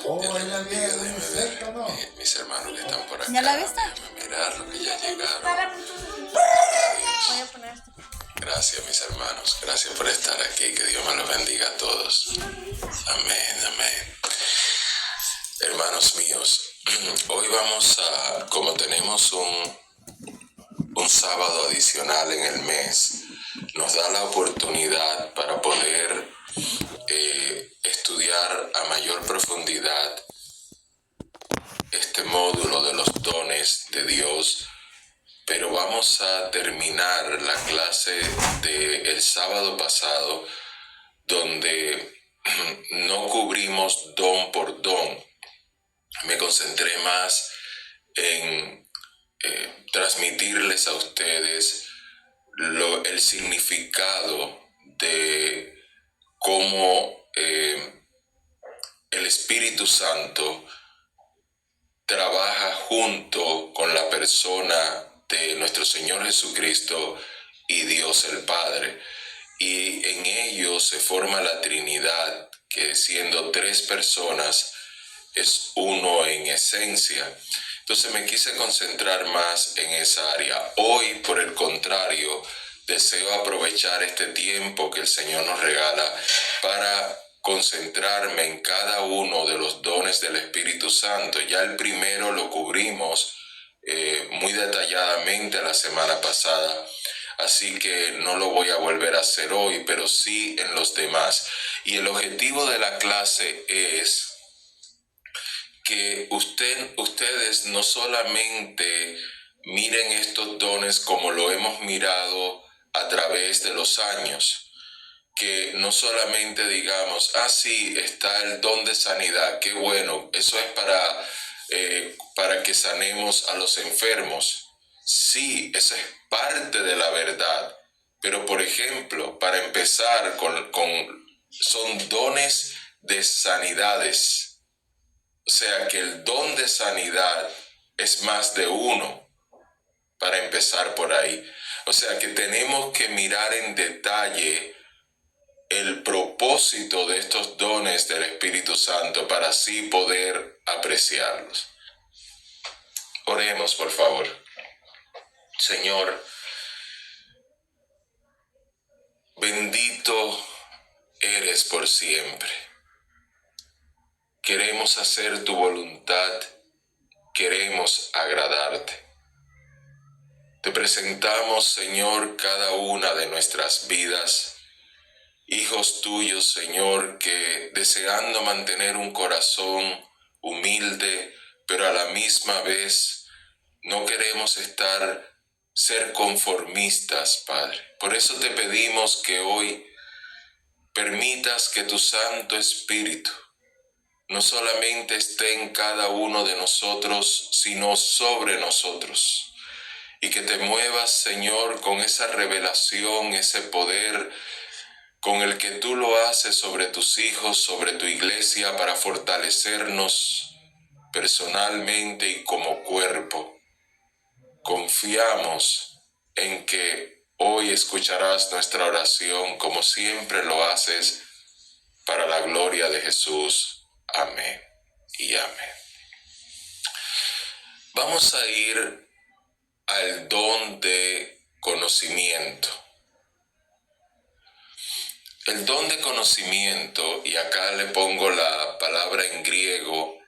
Dios les bendiga. Déjenme ver mis hermanos que están por acá. ¿Ya la viste? Déjenme mirar lo que ya llegaron. Voy a poner esto. Gracias, mis hermanos. Gracias por estar aquí. Que Dios me los bendiga a todos. Amén, amén. Hermanos míos, hoy vamos a, como tenemos un sábado adicional en el mes, nos da la oportunidad para poder estudiar a mayor profundidad este módulo de los dones de Dios, pero vamos a terminar la clase del sábado pasado donde no cubrimos don por don. Me concentré más en transmitirles a ustedes el significado de cómo el Espíritu Santo trabaja junto con la persona de nuestro Señor Jesucristo y Dios el Padre. Y en ellos se forma la Trinidad, que siendo tres personas, es uno en esencia. Entonces me quise concentrar más en esa área. Hoy, por el contrario, deseo aprovechar este tiempo que el Señor nos regala para concentrarme en cada uno de los dones del Espíritu Santo. Ya el primero lo cubrimos muy detalladamente la semana pasada, así que no lo voy a volver a hacer hoy, pero sí en los demás. Y el objetivo de la clase es que ustedes no solamente miren estos dones como lo hemos mirado a través de los años, que no solamente digamos, sí, está el don de sanidad, qué bueno, eso es para que sanemos a los enfermos. Sí, eso es parte de la verdad, pero por ejemplo, para empezar son dones de sanidades. O sea que el don de sanidad es más de uno, para empezar por ahí. O sea que tenemos que mirar en detalle el propósito de estos dones del Espíritu Santo para así poder apreciarlos. Oremos, por favor. Señor, bendito eres por siempre. Queremos hacer tu voluntad, queremos agradarte. Te presentamos, Señor, cada una de nuestras vidas, hijos tuyos, Señor, que deseando mantener un corazón humilde, pero a la misma vez no queremos ser conformistas, Padre. Por eso te pedimos que hoy permitas que tu Santo Espíritu no solamente esté en cada uno de nosotros, sino sobre nosotros. Y que te muevas, Señor, con esa revelación, ese poder con el que tú lo haces sobre tus hijos, sobre tu iglesia, para fortalecernos personalmente y como cuerpo. Confiamos en que hoy escucharás nuestra oración como siempre lo haces, para la gloria de Jesús. Amén y amén. Vamos a ir al don de conocimiento. El don de conocimiento, y acá le pongo la palabra en griego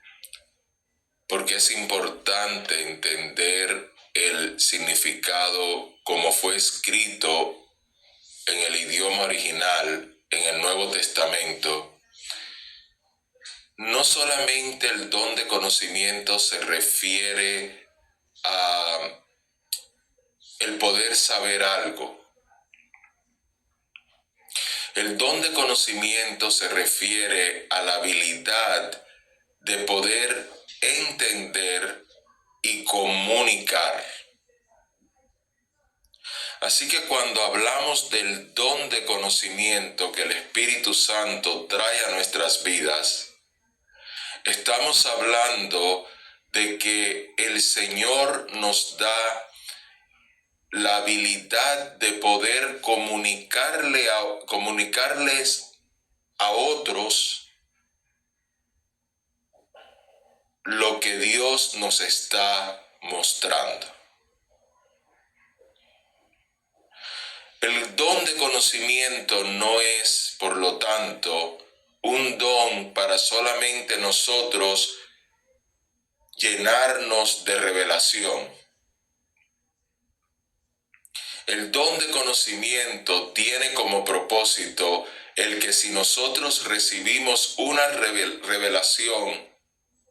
porque es importante entender el significado como fue escrito en el idioma original en el Nuevo Testamento. No solamente el don de conocimiento se refiere a el poder saber algo. El don de conocimiento se refiere a la habilidad de poder entender y comunicar. Así que cuando hablamos del don de conocimiento que el Espíritu Santo trae a nuestras vidas, estamos hablando de que el Señor nos da la habilidad de poder comunicarles a otros lo que Dios nos está mostrando. El don de conocimiento no es, por lo tanto, un don para solamente nosotros llenarnos de revelación. El don de conocimiento tiene como propósito el que si nosotros recibimos una revelación,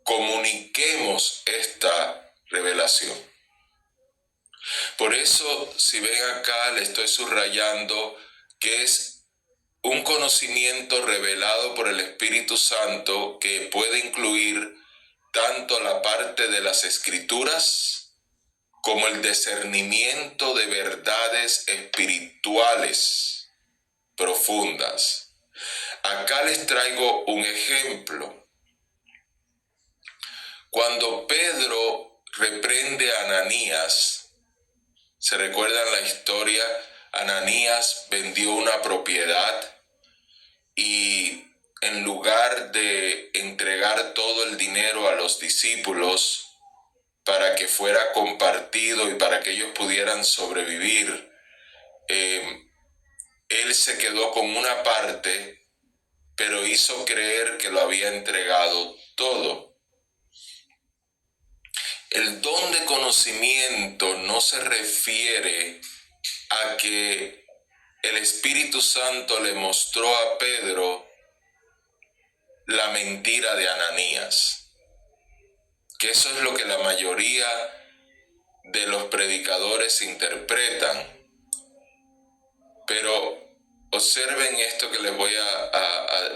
comuniquemos esta revelación. Por eso, si ven acá, le estoy subrayando que es un conocimiento revelado por el Espíritu Santo que puede incluir tanto la parte de las Escrituras como el discernimiento de verdades espirituales profundas. Acá les traigo un ejemplo. Cuando Pedro reprende a Ananías, ¿se recuerdan la historia? Ananías vendió una propiedad y en lugar de entregar todo el dinero a los discípulos para que fuera compartido y para que ellos pudieran sobrevivir, él se quedó con una parte, pero hizo creer que lo había entregado todo. El don de conocimiento no se refiere a que el Espíritu Santo le mostró a Pedro la mentira de Ananías, que eso es lo que la mayoría de los predicadores interpretan. Pero observen esto que les voy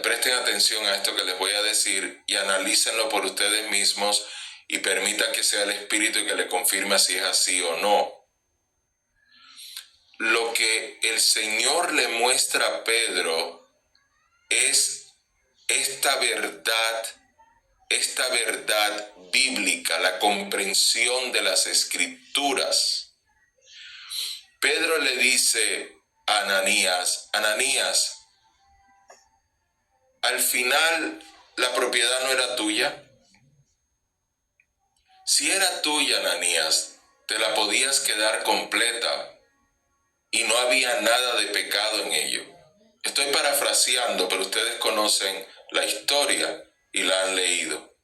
presten atención a esto que les voy a decir y analícenlo por ustedes mismos y permitan que sea el Espíritu que le confirme si es así o no. Lo que el Señor le muestra a Pedro es esta verdad bíblica, la comprensión de las Escrituras. Pedro le dice a Ananías, Ananías, al final la propiedad no era tuya. Si era tuya, Ananías, te la podías quedar completa y no había nada de pecado en ello. Estoy parafraseando, pero ustedes conocen la historia y la han leído.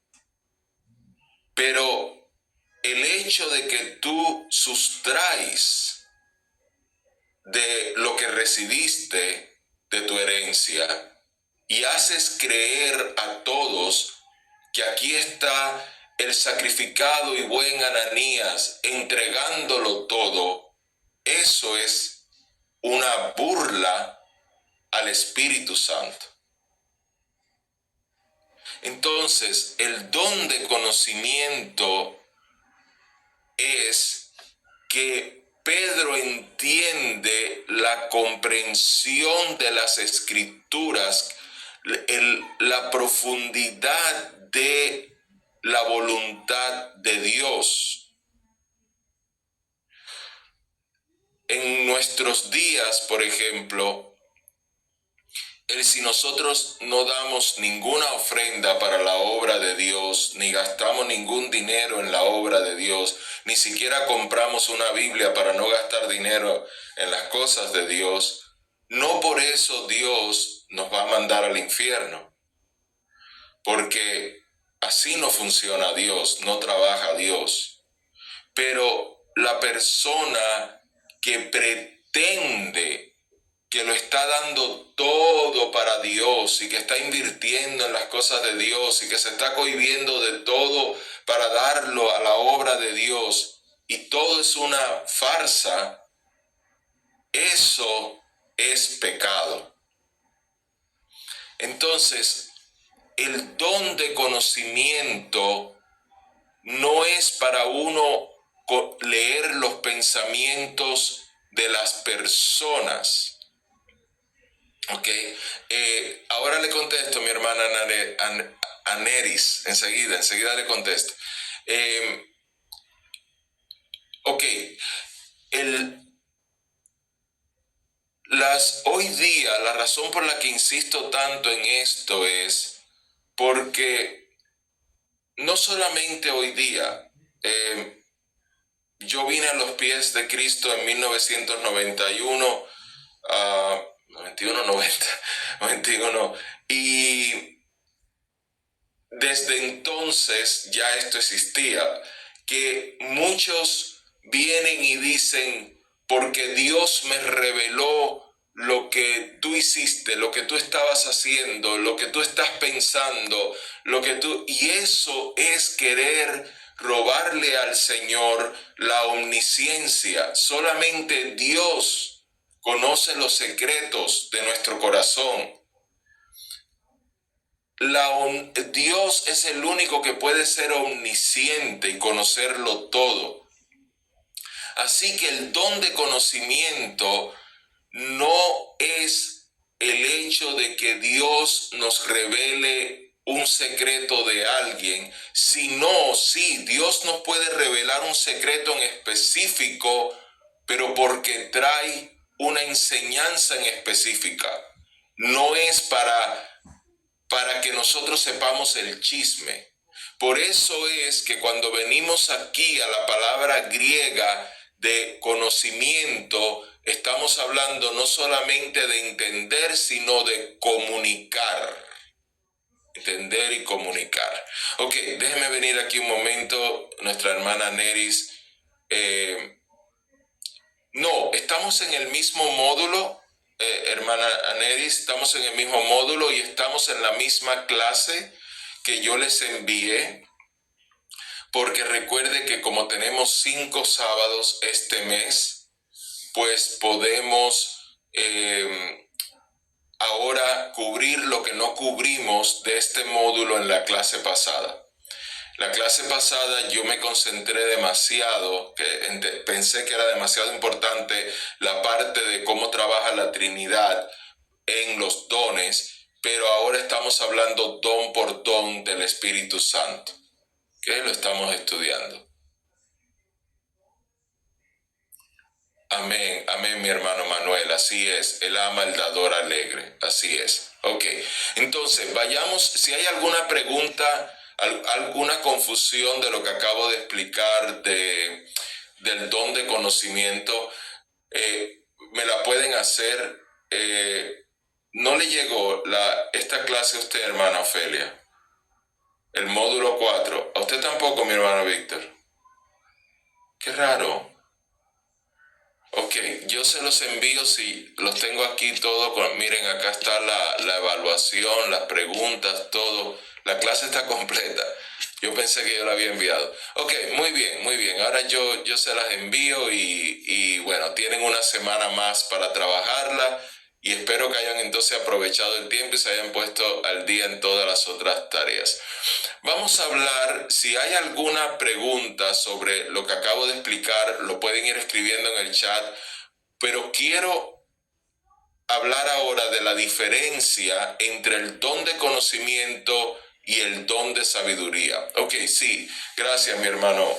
Pero el hecho de que tú sustraes de lo que recibiste de tu herencia y haces creer a todos que aquí está el sacrificado y buen Ananías entregándolo todo, eso es una burla al Espíritu Santo. Entonces, el don de conocimiento es que Pedro entiende la comprensión de las Escrituras, la profundidad de la voluntad de Dios. En nuestros días, por ejemplo, si nosotros no damos ninguna ofrenda para la obra de Dios, ni gastamos ningún dinero en la obra de Dios, ni siquiera compramos una Biblia para no gastar dinero en las cosas de Dios, no por eso Dios nos va a mandar al infierno, porque así no funciona Dios, no trabaja Dios. Pero la persona que pretende que lo está dando todo para Dios y que está invirtiendo en las cosas de Dios y que se está cohibiendo de todo para darlo a la obra de Dios y todo es una farsa, eso es pecado. Entonces, el don de conocimiento no es para uno leer los pensamientos de las personas. Ok, ahora le contesto, mi hermana Aneris, enseguida le contesto. Ok, hoy día la razón por la que insisto tanto en esto es porque no solamente hoy día. Yo vine a los pies de Cristo en 1991, 91, 90, 91, y desde entonces ya esto existía, que muchos vienen y dicen, porque Dios me reveló lo que tú hiciste, lo que tú estabas haciendo, lo que tú estás pensando, y eso es querer robarle al Señor la omnisciencia. Solamente Dios conoce los secretos de nuestro corazón. Dios es el único que puede ser omnisciente y conocerlo todo. Así que el don de conocimiento no es el hecho de que Dios nos revele un secreto de alguien, sino, sí, Dios nos puede revelar un secreto en específico, pero porque trae una enseñanza en específica. No es para que nosotros sepamos el chisme. Por eso es que cuando venimos aquí a la palabra griega de conocimiento, estamos hablando no solamente de entender, sino de comunicar. Entender y comunicar. Ok, déjeme venir aquí un momento, nuestra hermana Neris. No, estamos en el mismo módulo, hermana Neris, estamos en el mismo módulo y estamos en la misma clase que yo les envié, porque recuerde que como tenemos 5 sábados este mes, pues podemos ahora cubrir lo que no cubrimos de este módulo en la clase pasada. La clase pasada yo me concentré demasiado, pensé que era demasiado importante la parte de cómo trabaja la Trinidad en los dones, pero ahora estamos hablando don por don del Espíritu Santo, que lo estamos estudiando. Amén, amén, mi hermano Manuel, así es, él ama el dador alegre, así es. Ok, entonces vayamos, si hay alguna pregunta, alguna confusión de lo que acabo de explicar del don de conocimiento, me la pueden hacer. ¿No le llegó esta clase a usted, hermana Ofelia? El módulo 4. A usted tampoco, mi hermano Víctor. Qué raro. Ok, yo se los envío, si los tengo aquí todos. Miren, acá está la evaluación, las preguntas, todo. La clase está completa. Yo pensé que yo la había enviado. Ok, muy bien, muy bien. Ahora yo se las envío y bueno, tienen una semana más para trabajarla y espero que hayan entonces aprovechado el tiempo y se hayan puesto al día en todas las otras tareas. Vamos a hablar, si hay alguna pregunta sobre lo que acabo de explicar, lo pueden ir escribiendo en el chat, pero quiero hablar ahora de la diferencia entre el don de conocimiento y el don de sabiduría. Ok, sí, gracias mi hermano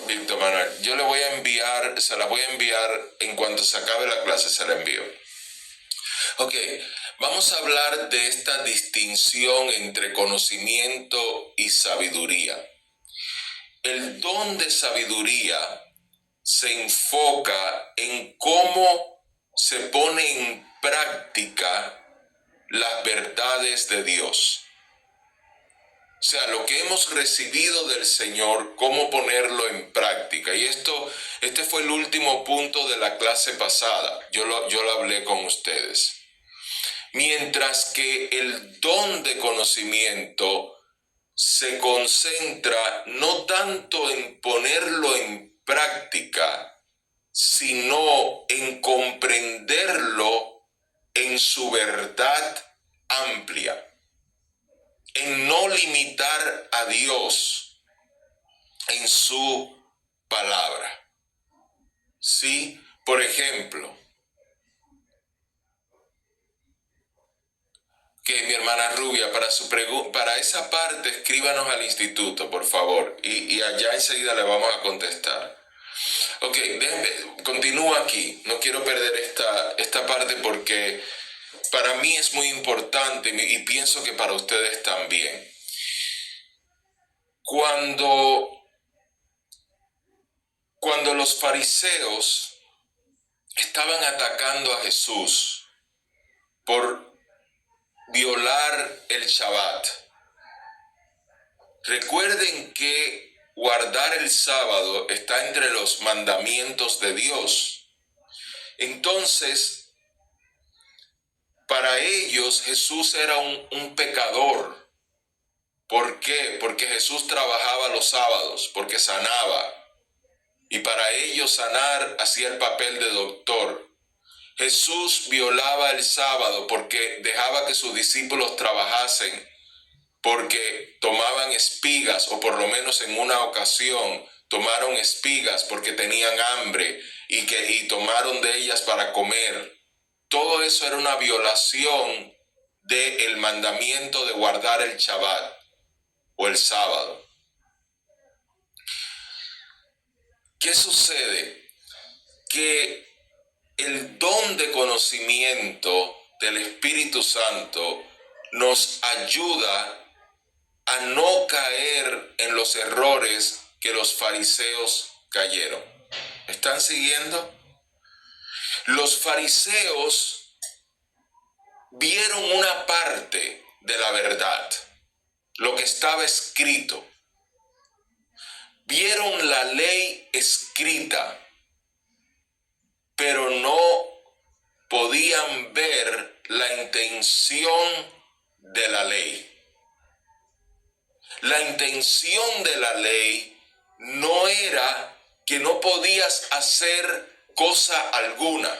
Víctor Manuel. Yo le voy a enviar, se la voy a enviar en cuanto se acabe la clase, se la envío. Ok, vamos a hablar de esta distinción entre conocimiento y sabiduría. El don de sabiduría se enfoca en cómo se pone en práctica las verdades de Dios. O sea, lo que hemos recibido del Señor, cómo ponerlo en práctica. Y este fue el último punto de la clase pasada. Yo lo hablé con ustedes. Mientras que el don de conocimiento se concentra no tanto en ponerlo en práctica, sino en comprenderlo en su verdad amplia, en no limitar a Dios en su palabra. ¿Sí? Por ejemplo, que mi hermana Rubia, para esa parte, escríbanos al instituto, por favor, y allá enseguida le vamos a contestar. Ok, continúa aquí. No quiero perder esta parte porque para mí es muy importante y pienso que para ustedes también. cuando los fariseos estaban atacando a Jesús por violar el Shabbat, recuerden que guardar el sábado está entre los mandamientos de Dios. Entonces, para ellos Jesús era un pecador. ¿Por qué? Porque Jesús trabajaba los sábados, porque sanaba. Y para ellos sanar hacía el papel de doctor. Jesús violaba el sábado porque dejaba que sus discípulos trabajasen, porque tomaban espigas, o por lo menos en una ocasión tomaron espigas porque tenían hambre y tomaron de ellas para comer. Todo eso era una violación del mandamiento de guardar el Shabbat o el sábado. ¿Qué sucede? Que el don de conocimiento del Espíritu Santo nos ayuda a no caer en los errores que los fariseos cayeron. ¿Están siguiendo? Los fariseos vieron una parte de la verdad, lo que estaba escrito. Vieron la ley escrita, pero no podían ver la intención de la ley. La intención de la ley no era que no podías hacer cosa alguna.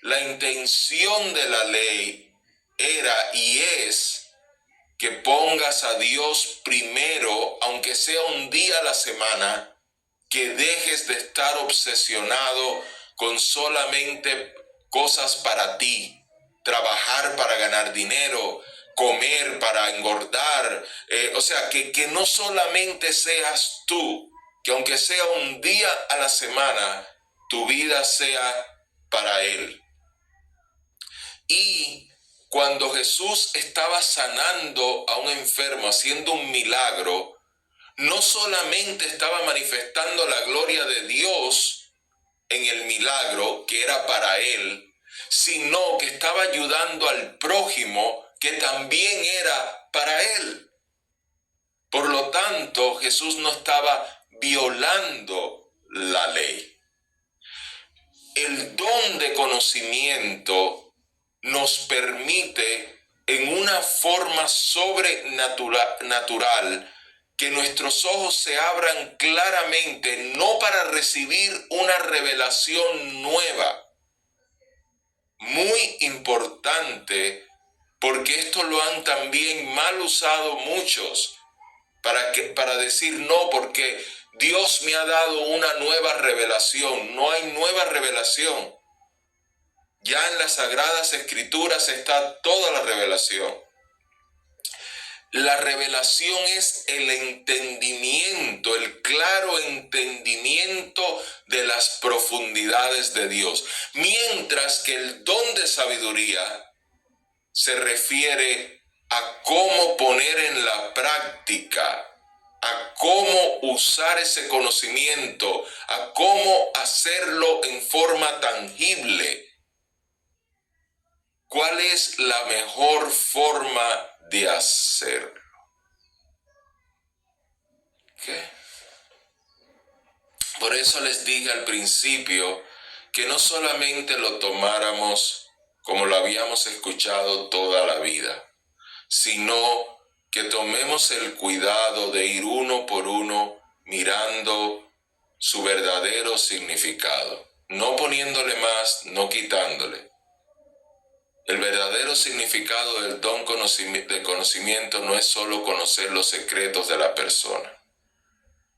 La intención de la ley era y es que pongas a Dios primero, aunque sea un día a la semana, que dejes de estar obsesionado con solamente cosas para ti, trabajar para ganar dinero, comer para engordar, o sea, que no solamente seas tú, que aunque sea un día a la semana, tu vida sea para Él. Y cuando Jesús estaba sanando a un enfermo, haciendo un milagro, no solamente estaba manifestando la gloria de Dios en el milagro, que era para Él, sino que estaba ayudando al prójimo, que también era para Él. Por lo tanto, Jesús no estaba violando la ley. El don de conocimiento nos permite en una forma sobrenatural que nuestros ojos se abran claramente, no para recibir una revelación nueva. Muy importante, porque esto lo han también mal usado muchos, para decir no, porque Dios me ha dado una nueva revelación. No hay nueva revelación. Ya en las Sagradas Escrituras está toda la revelación. La revelación es el entendimiento, el claro entendimiento de las profundidades de Dios. Mientras que el don de sabiduría se refiere a cómo poner en la práctica, a cómo usar ese conocimiento, a cómo hacerlo en forma tangible. ¿Cuál es la mejor forma de hacerlo? ¿Qué? Por eso les dije al principio que no solamente lo tomáramos como lo habíamos escuchado toda la vida, sino que tomemos el cuidado de ir uno por uno mirando su verdadero significado, no poniéndole más, no quitándole. El verdadero significado del don de conocimiento no es solo conocer los secretos de la persona.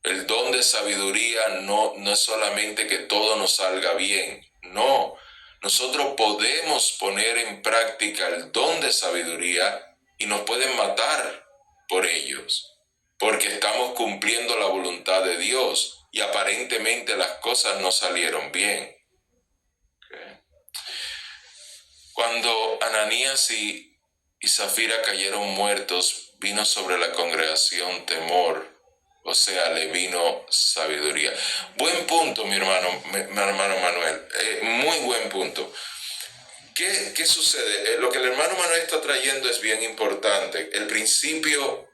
El don de sabiduría no es solamente que todo nos salga bien. No, nosotros podemos poner en práctica el don de sabiduría y nos pueden matar por ellos, porque estamos cumpliendo la voluntad de Dios y aparentemente las cosas no salieron bien. Cuando Ananías y Zafira cayeron muertos, vino sobre la congregación temor, o sea, le vino sabiduría. Buen punto, mi hermano Manuel, muy buen punto. ¿Qué sucede? Lo que el hermano Manuel está trayendo es bien importante. El principio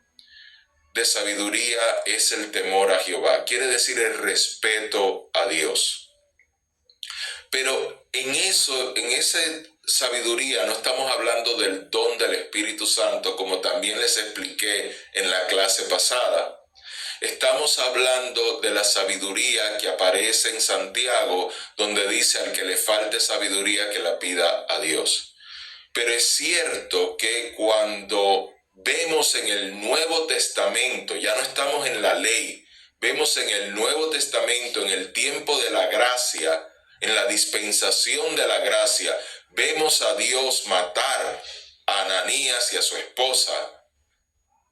de sabiduría es el temor a Jehová, quiere decir el respeto a Dios. Pero en esa sabiduría no estamos hablando del don del Espíritu Santo, como también les expliqué en la clase pasada. Estamos hablando de la sabiduría que aparece en Santiago, donde dice al que le falte sabiduría que la pida a Dios. Pero es cierto que cuando vemos en el Nuevo Testamento, ya no estamos en la ley, vemos en el Nuevo Testamento, en el tiempo de la gracia, en la dispensación de la gracia, vemos a Dios matar a Ananías y a su esposa.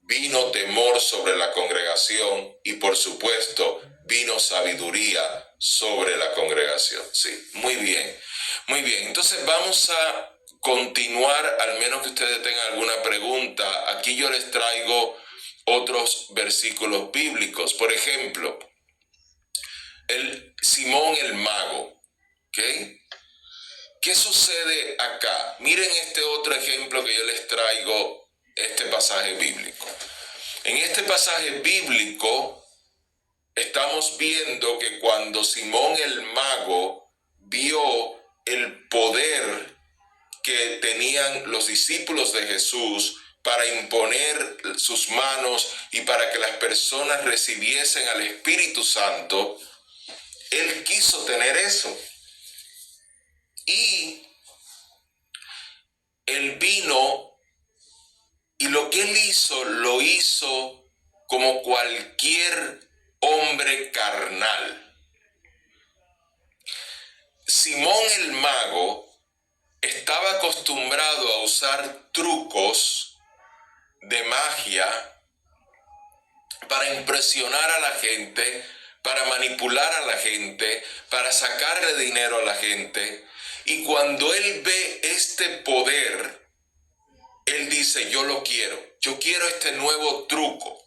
Vino temor sobre la congregación y, por supuesto, vino sabiduría sobre la congregación. Sí, muy bien. Muy bien, entonces vamos a continuar, al menos que ustedes tengan alguna pregunta. Aquí yo les traigo otros versículos bíblicos. Por ejemplo, Simón el mago, ¿ok? ¿Qué sucede acá? Miren este otro ejemplo que yo les traigo, este pasaje bíblico. En este pasaje bíblico estamos viendo que cuando Simón el mago vio el poder que tenían los discípulos de Jesús para imponer sus manos y para que las personas recibiesen al Espíritu Santo, él quiso tener eso. Y él vino y lo que él hizo, lo hizo como cualquier hombre carnal. Simón el mago estaba acostumbrado a usar trucos de magia para impresionar a la gente, para manipular a la gente, para sacarle dinero a la gente. Y cuando él ve este poder, él dice, yo quiero este nuevo truco.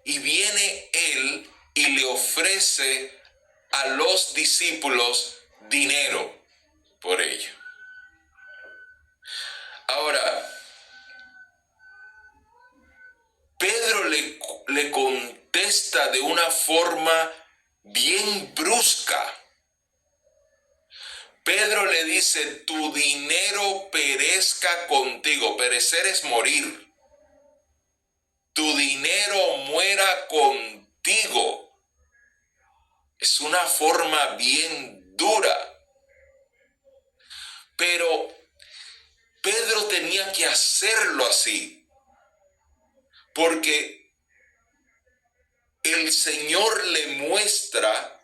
Y viene él y le ofrece a los discípulos dinero por ello. Ahora, Pedro le contesta de una forma bien brusca. Pedro le dice, tu dinero perezca contigo. Perecer es morir. Tu dinero muera contigo. Es una forma bien dura. Pero Pedro tenía que hacerlo así, porque el Señor le muestra,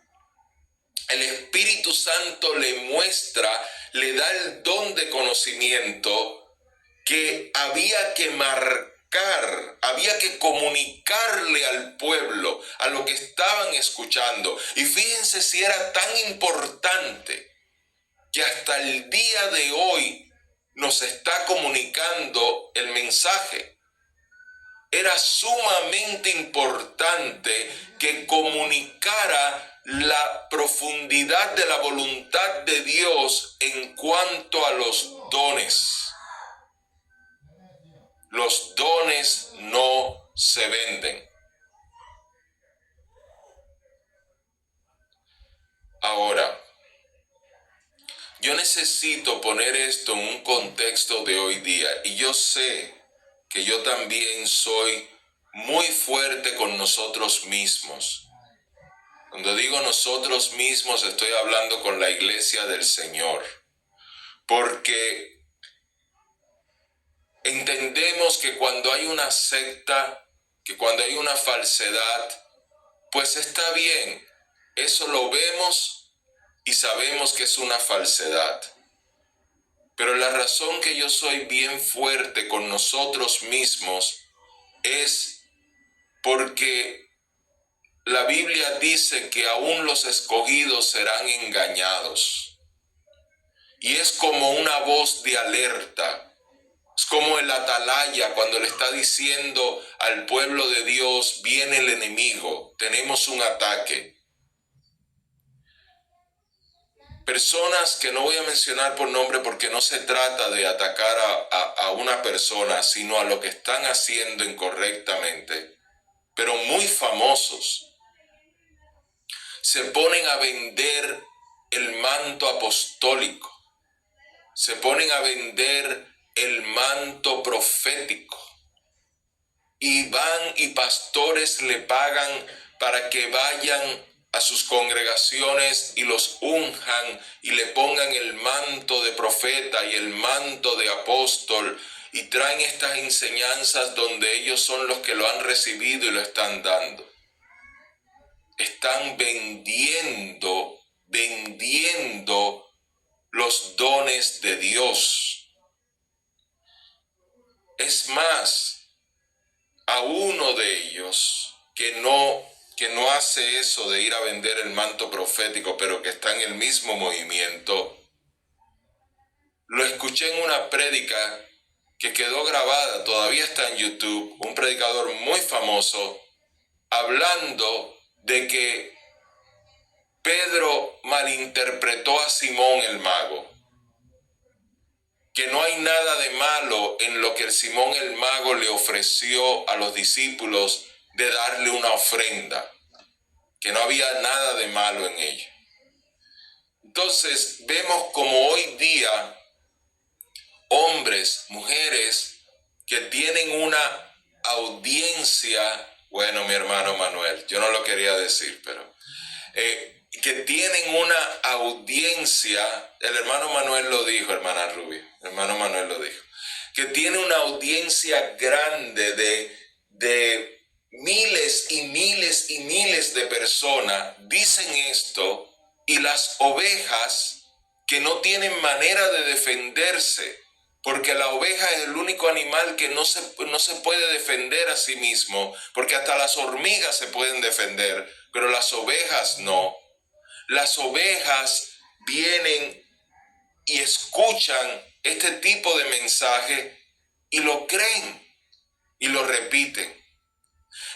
el Espíritu Santo le muestra, le da el don de conocimiento que había que marcar, había que comunicarle al pueblo, a lo que estaban escuchando. Y fíjense si era tan importante que hasta el día de hoy nos está comunicando el mensaje. Era sumamente importante que comunicara la profundidad de la voluntad de Dios en cuanto a los dones. Los dones no se venden. Ahora, yo necesito poner esto en un contexto de hoy día, y yo sé que yo también soy muy fuerte con nosotros mismos. Cuando digo nosotros mismos, estoy hablando con la iglesia del Señor, porque entendemos que cuando hay una secta, que cuando hay una falsedad, pues está bien, eso lo vemos y sabemos que es una falsedad. Pero la razón que yo soy bien fuerte con nosotros mismos es porque la Biblia dice que aún los escogidos serán engañados. Y es como una voz de alerta. Es como el atalaya cuando le está diciendo al pueblo de Dios, viene el enemigo, tenemos un ataque. Personas que no voy a mencionar por nombre porque no se trata de atacar a una persona, sino a lo que están haciendo incorrectamente, pero muy famosos, se ponen a vender el manto apostólico, se ponen a vender el manto profético y van y pastores le pagan para que vayan a sus congregaciones y los unjan y le pongan el manto de profeta y el manto de apóstol y traen estas enseñanzas donde ellos son los que lo han recibido y lo están dando. Están vendiendo los dones de Dios. Es más, a uno de ellos que no hace eso de ir a vender el manto profético, pero que está en el mismo movimiento, lo escuché en una prédica que quedó grabada, todavía está en YouTube, un predicador muy famoso, hablando de que Pedro malinterpretó a Simón el mago, que no hay nada de malo en lo que el Simón el mago le ofreció a los discípulos de darle una ofrenda, que no había nada de malo en ello. Entonces vemos como hoy día hombres, mujeres que tienen una audiencia, bueno, mi hermano Manuel, yo no lo quería decir, pero que tienen una audiencia, el hermano Manuel lo dijo, hermana Rubio, hermano Manuel lo dijo, que tiene una audiencia grande de miles y miles y miles de personas, dicen esto, y las ovejas que no tienen manera de defenderse, porque la oveja es el único animal que no se puede defender a sí mismo, porque hasta las hormigas se pueden defender, pero las ovejas no. Las ovejas vienen y escuchan este tipo de mensaje y lo creen y lo repiten.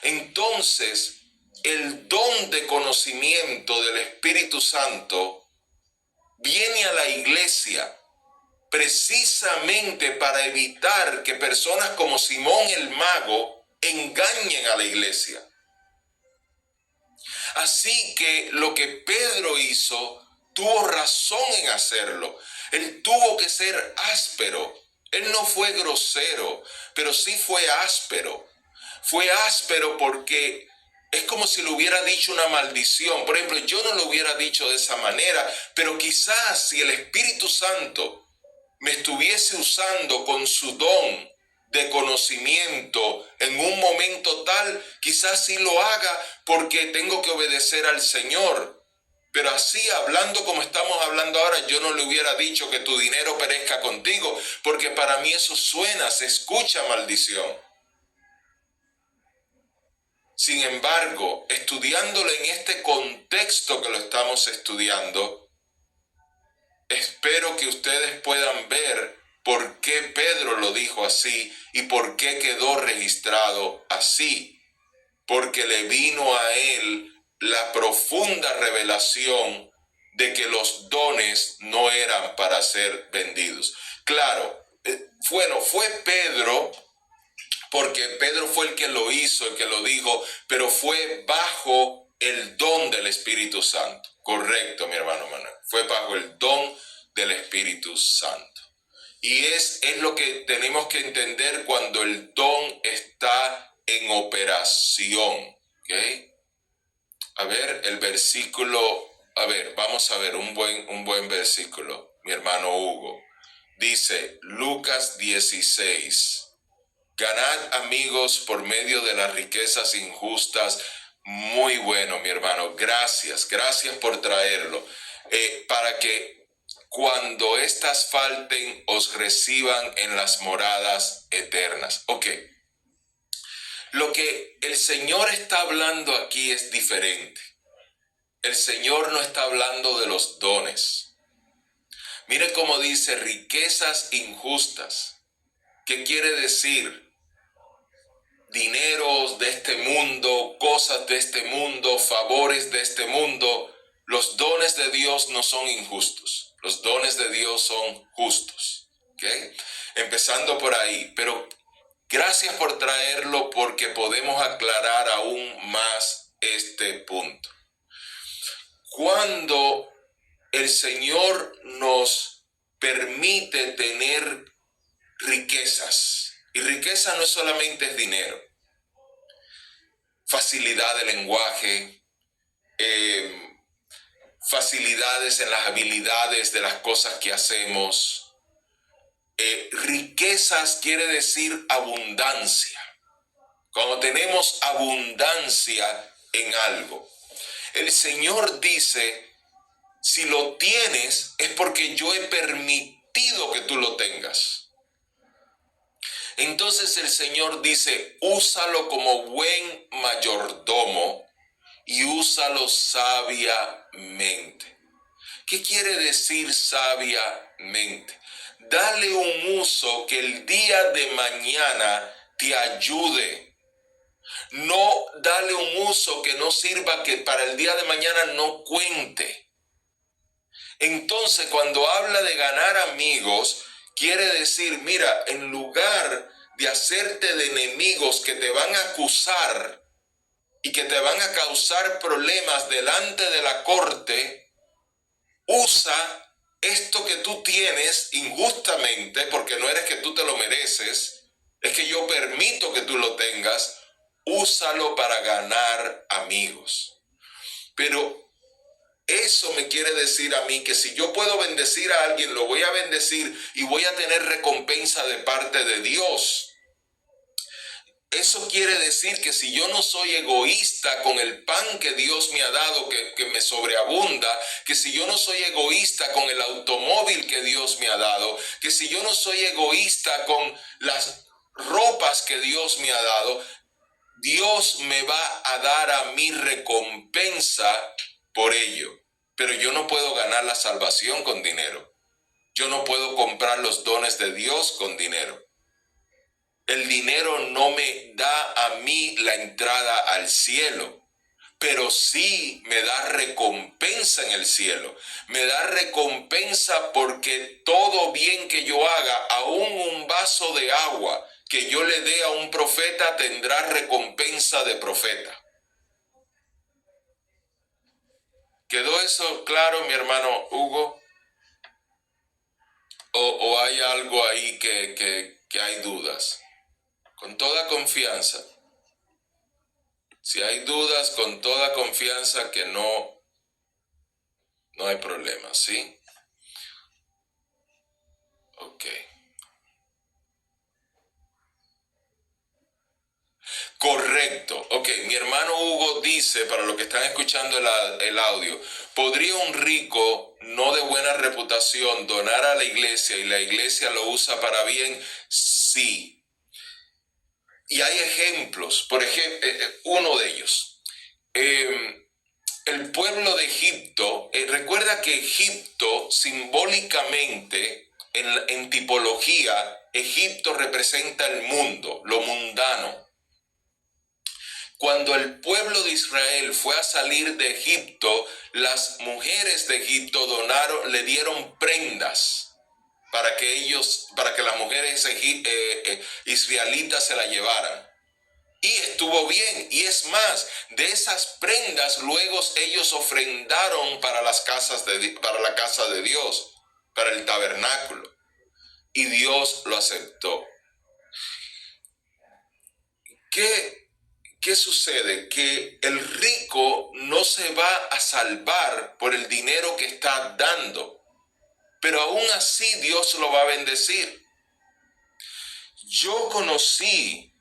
Entonces, el don de conocimiento del Espíritu Santo viene a la iglesia precisamente para evitar que personas como Simón el mago engañen a la iglesia. Así que lo que Pedro hizo, tuvo razón en hacerlo. Él tuvo que ser áspero. Él no fue grosero, pero sí fue áspero. Fue áspero porque es como si le hubiera dicho una maldición. Por ejemplo, yo no lo hubiera dicho de esa manera, pero quizás si el Espíritu Santo me estuviese usando con su don de conocimiento en un momento tal, quizás sí lo haga porque tengo que obedecer al Señor. Pero así, hablando como estamos hablando ahora, yo no le hubiera dicho que tu dinero perezca contigo, porque para mí eso suena, se escucha maldición. Sin embargo, estudiándolo en este contexto que lo estamos estudiando, espero que ustedes puedan ver por qué Pedro lo dijo así y por qué quedó registrado así. Porque le vino a él la profunda revelación de que los dones no eran para ser vendidos. Claro, fue Pedro, porque Pedro fue el que lo hizo, el que lo dijo, pero fue bajo el don del Espíritu Santo. Correcto, mi hermano Manuel. Fue bajo el don del Espíritu Santo. Y es lo que tenemos que entender cuando el don está en operación. ¿Okay? A ver, el versículo, vamos a ver un buen versículo, mi hermano Hugo. Dice Lucas 16. Ganad amigos por medio de las riquezas injustas. Muy bueno, mi hermano. Gracias por traerlo. Para que cuando éstas falten, os reciban en las moradas eternas. Ok. Lo que el Señor está hablando aquí es diferente. El Señor no está hablando de los dones. Mire cómo dice riquezas injustas. ¿Qué quiere decir? Dineros de este mundo, cosas de este mundo, favores de este mundo. Los dones de Dios no son injustos. Los dones de Dios son justos. ¿Ok? Empezando por ahí. Pero gracias por traerlo porque podemos aclarar aún más este punto. Cuando el Señor nos permite tener riquezas, y riqueza no solamente es dinero, facilidad de lenguaje, facilidades en las habilidades de las cosas que hacemos. Riquezas quiere decir abundancia. Cuando tenemos abundancia en algo, el Señor dice, si lo tienes es porque yo he permitido que tú lo tengas. Entonces el Señor dice, úsalo como buen mayordomo y úsalo sabiamente. ¿Qué quiere decir sabiamente? Dale un uso que el día de mañana te ayude. No dale un uso que no sirva, que para el día de mañana no cuente. Entonces, cuando habla de ganar amigos, quiere decir, mira, en lugar de hacerte de enemigos que te van a acusar y que te van a causar problemas delante de la corte, usa esto que tú tienes injustamente, porque no eres que tú te lo mereces, es que yo permito que tú lo tengas, úsalo para ganar amigos. Pero eso me quiere decir a mí que si yo puedo bendecir a alguien, lo voy a bendecir y voy a tener recompensa de parte de Dios. Eso quiere decir que si yo no soy egoísta con el pan que Dios me ha dado, que me sobreabunda, que si yo no soy egoísta con el automóvil que Dios me ha dado, que si yo no soy egoísta con las ropas que Dios me ha dado, Dios me va a dar a mí recompensa por ello. Pero yo no puedo ganar la salvación con dinero. Yo no puedo comprar los dones de Dios con dinero. El dinero no me da a mí la entrada al cielo, pero sí me da recompensa en el cielo. Me da recompensa porque todo bien que yo haga, aún un vaso de agua que yo le dé a un profeta, tendrá recompensa de profeta. ¿Quedó eso claro, mi hermano Hugo? ¿O hay algo ahí que hay dudas? Con toda confianza. Si hay dudas, con toda confianza que no hay problema, ¿sí? Ok. Correcto. Ok, mi hermano Hugo dice, para los que están escuchando el audio, ¿podría un rico no de buena reputación donar a la iglesia y la iglesia lo usa para bien? Sí. Y hay ejemplos, por ejemplo, uno de ellos. El pueblo de Egipto, recuerda que Egipto simbólicamente, en tipología, Egipto representa el mundo, lo mundano. Cuando el pueblo de Israel fue a salir de Egipto, las mujeres de Egipto le dieron prendas para que las mujeres israelitas se la llevaran. Y estuvo bien. Y es más, de esas prendas luego ellos ofrendaron para la casa de Dios, para el tabernáculo. Y Dios lo aceptó. ¿Qué sucede? Que el rico no se va a salvar por el dinero que está dando, pero aún así Dios lo va a bendecir. Yo conocí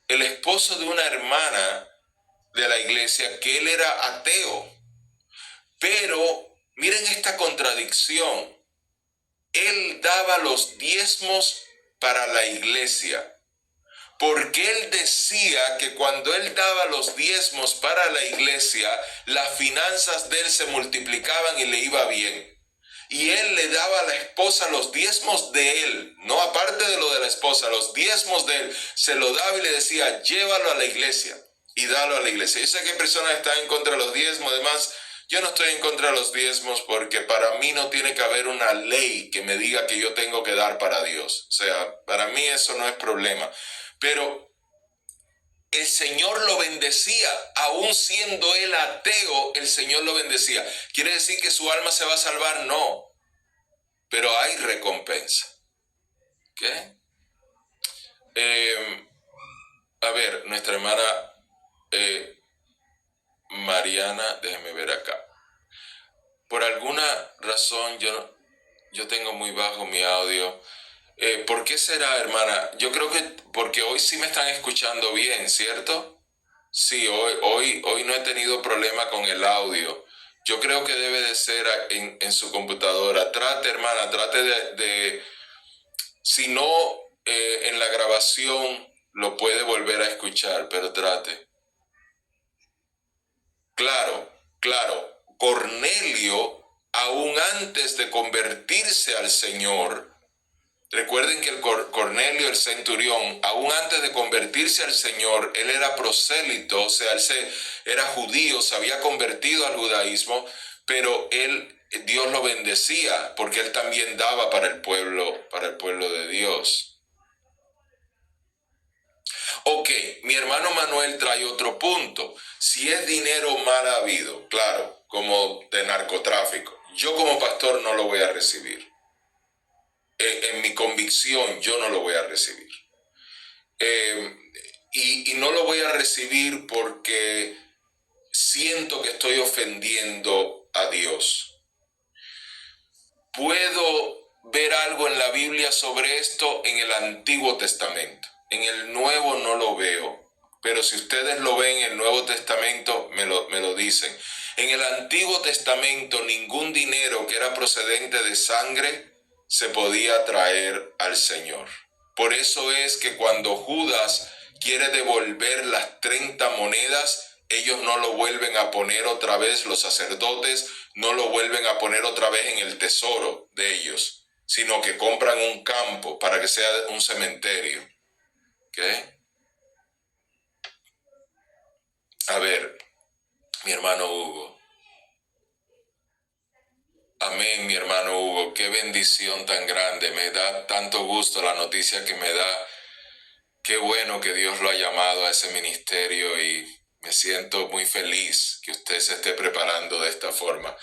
el esposo de una hermana de la iglesia que él era ateo, pero miren esta contradicción. Él daba los diezmos para la iglesia, porque él decía que cuando él daba los diezmos para la iglesia, las finanzas de él se multiplicaban y le iba bien. y él le daba a la esposa los diezmos de él, no aparte de lo de la esposa, los diezmos de él, se lo daba y le decía, llévalo a la iglesia y dalo a la iglesia. Yo sé que personas están en contra de los diezmos, además yo no estoy en contra de los diezmos porque para mí no tiene que haber una ley que me diga que yo tengo que dar para Dios. O sea, para mí eso no es problema. Pero el Señor lo bendecía, aún siendo él ateo, el Señor lo bendecía. ¿Quiere decir que su alma se va a salvar? No, pero hay recompensa. ¿Qué? A ver, nuestra hermana Mariana, déjeme ver acá. Por alguna razón yo tengo muy bajo mi audio. ¿Por qué será, hermana? Yo creo que porque hoy sí me están escuchando bien, ¿cierto? Sí, hoy no he tenido problema con el audio. Yo creo que debe de ser en su computadora. Trate, hermana, trate si no, en la grabación lo puede volver a escuchar, pero trate. Claro, Cornelio, aún antes de convertirse al Señor, recuerden que Cornelio, el centurión, aún antes de convertirse al Señor, él era prosélito, o sea, era judío, se había convertido al judaísmo, pero Dios lo bendecía porque él también daba para el pueblo de Dios. Ok, mi hermano Manuel trae otro punto. Si es dinero mal habido, claro, como de narcotráfico, yo como pastor no lo voy a recibir. En mi convicción yo no lo voy a recibir. Y no lo voy a recibir porque siento que estoy ofendiendo a Dios. Puedo ver algo en la Biblia sobre esto en el Antiguo Testamento. En el Nuevo no lo veo, pero si ustedes lo ven en el Nuevo Testamento, me lo dicen. En el Antiguo Testamento ningún dinero que era procedente de sangre se podía traer al Señor. Por eso es que cuando Judas quiere devolver las 30 monedas, ellos no lo vuelven a poner otra vez, los sacerdotes no lo vuelven a poner otra vez en el tesoro de ellos, sino que compran un campo para que sea un cementerio. ¿Qué? A ver, mi hermano Hugo. Amén, mi hermano Hugo. Qué bendición tan grande. Me da tanto gusto la noticia que me da. Qué bueno que Dios lo ha llamado a ese ministerio y me siento muy feliz que usted se esté preparando de esta forma.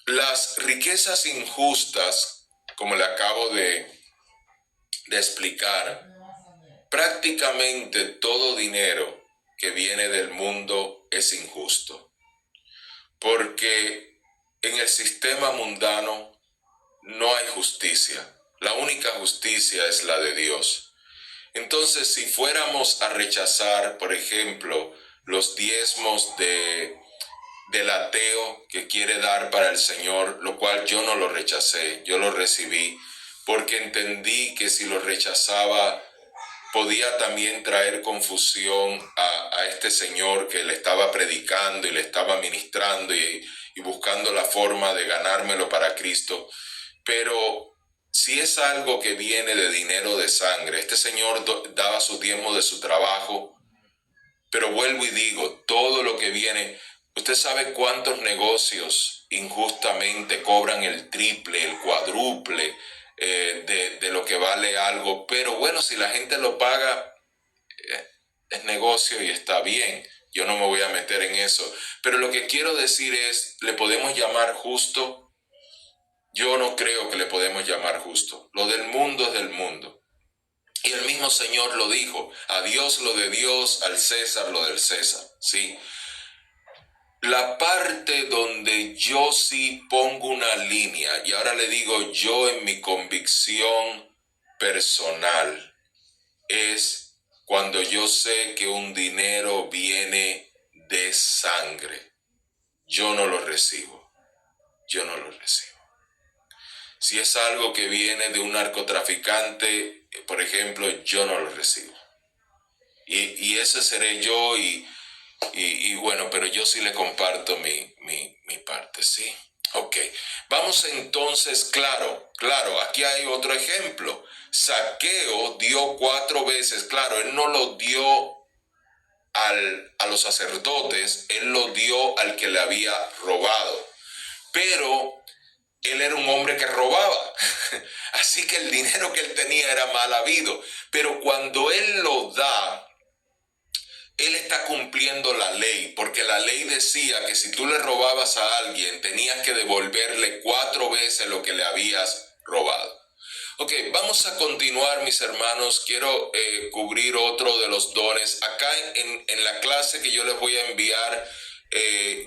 Las riquezas injustas, como le acabo de explicar, prácticamente todo dinero que viene del mundo es injusto, porque en el sistema mundano no hay justicia. La única justicia es la de Dios. Entonces, si fuéramos a rechazar, por ejemplo, los diezmos del ateo que quiere dar para el Señor, lo cual yo no lo rechacé, yo lo recibí, porque entendí que si lo rechazaba podía también traer confusión a este señor que le estaba predicando y le estaba ministrando y buscando la forma de ganármelo para Cristo. Pero si es algo que viene de dinero de sangre, este señor daba su diezmo de su trabajo, pero vuelvo y digo, todo lo que viene, usted sabe cuántos negocios injustamente cobran el triple, el cuádruple de lo que vale algo, pero bueno, si la gente lo paga, es negocio y está bien, yo no me voy a meter en eso, pero lo que quiero decir es, ¿le podemos llamar justo? Yo no creo que le podemos llamar justo. Lo del mundo es del mundo. Y el mismo Señor lo dijo, a Dios lo de Dios, al César lo del César, ¿sí? La parte donde yo sí pongo una línea, y ahora le digo yo en mi convicción personal, es cuando yo sé que un dinero viene de sangre. Yo no lo recibo. Yo no lo recibo. Si es algo que viene de un narcotraficante, por ejemplo, yo no lo recibo. Y ese seré yo y bueno, pero yo sí le comparto mi parte, ¿sí? Ok, vamos entonces, claro, aquí hay otro ejemplo. Zaqueo dio 4 veces, claro, él no lo dio a los sacerdotes, él lo dio al que le había robado. Pero él era un hombre que robaba, así que el dinero que él tenía era mal habido. Pero cuando él lo da, él está cumpliendo la ley, porque la ley decía que si tú le robabas a alguien, tenías que devolverle 4 veces lo que le habías robado. Ok, vamos a continuar, mis hermanos. Quiero cubrir otro de los dones. Acá en la clase que yo les voy a enviar,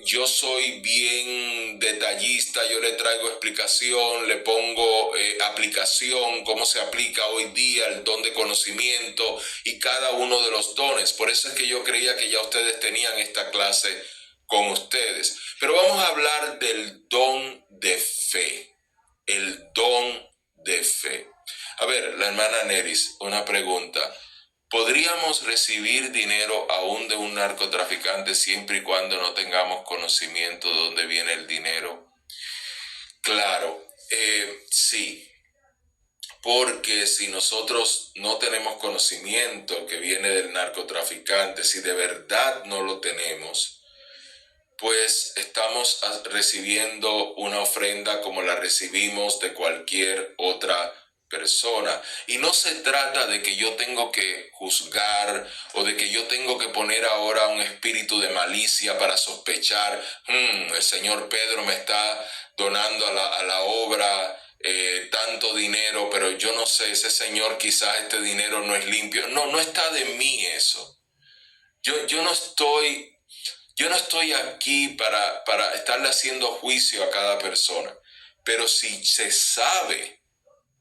yo soy bien detallista, yo le traigo explicación, le pongo aplicación, cómo se aplica hoy día el don de conocimiento y cada uno de los dones. Por eso es que yo creía que ya ustedes tenían esta clase con ustedes. Pero vamos a hablar del don de fe, el don de fe. A ver, la hermana Neris, una pregunta. ¿Podríamos recibir dinero aún de un narcotraficante siempre y cuando no tengamos conocimiento de dónde viene el dinero? Claro, sí, porque si nosotros no tenemos conocimiento que viene del narcotraficante, si de verdad no lo tenemos, pues estamos recibiendo una ofrenda como la recibimos de cualquier otra persona. Y no se trata de que yo tengo que juzgar o de que yo tengo que poner ahora un espíritu de malicia para sospechar, el señor Pedro me está donando a la obra tanto dinero, pero yo no sé, ese señor quizás este dinero no es limpio. No, no está de mí eso. Yo no estoy... Yo no estoy aquí para estarle haciendo juicio a cada persona, pero si se sabe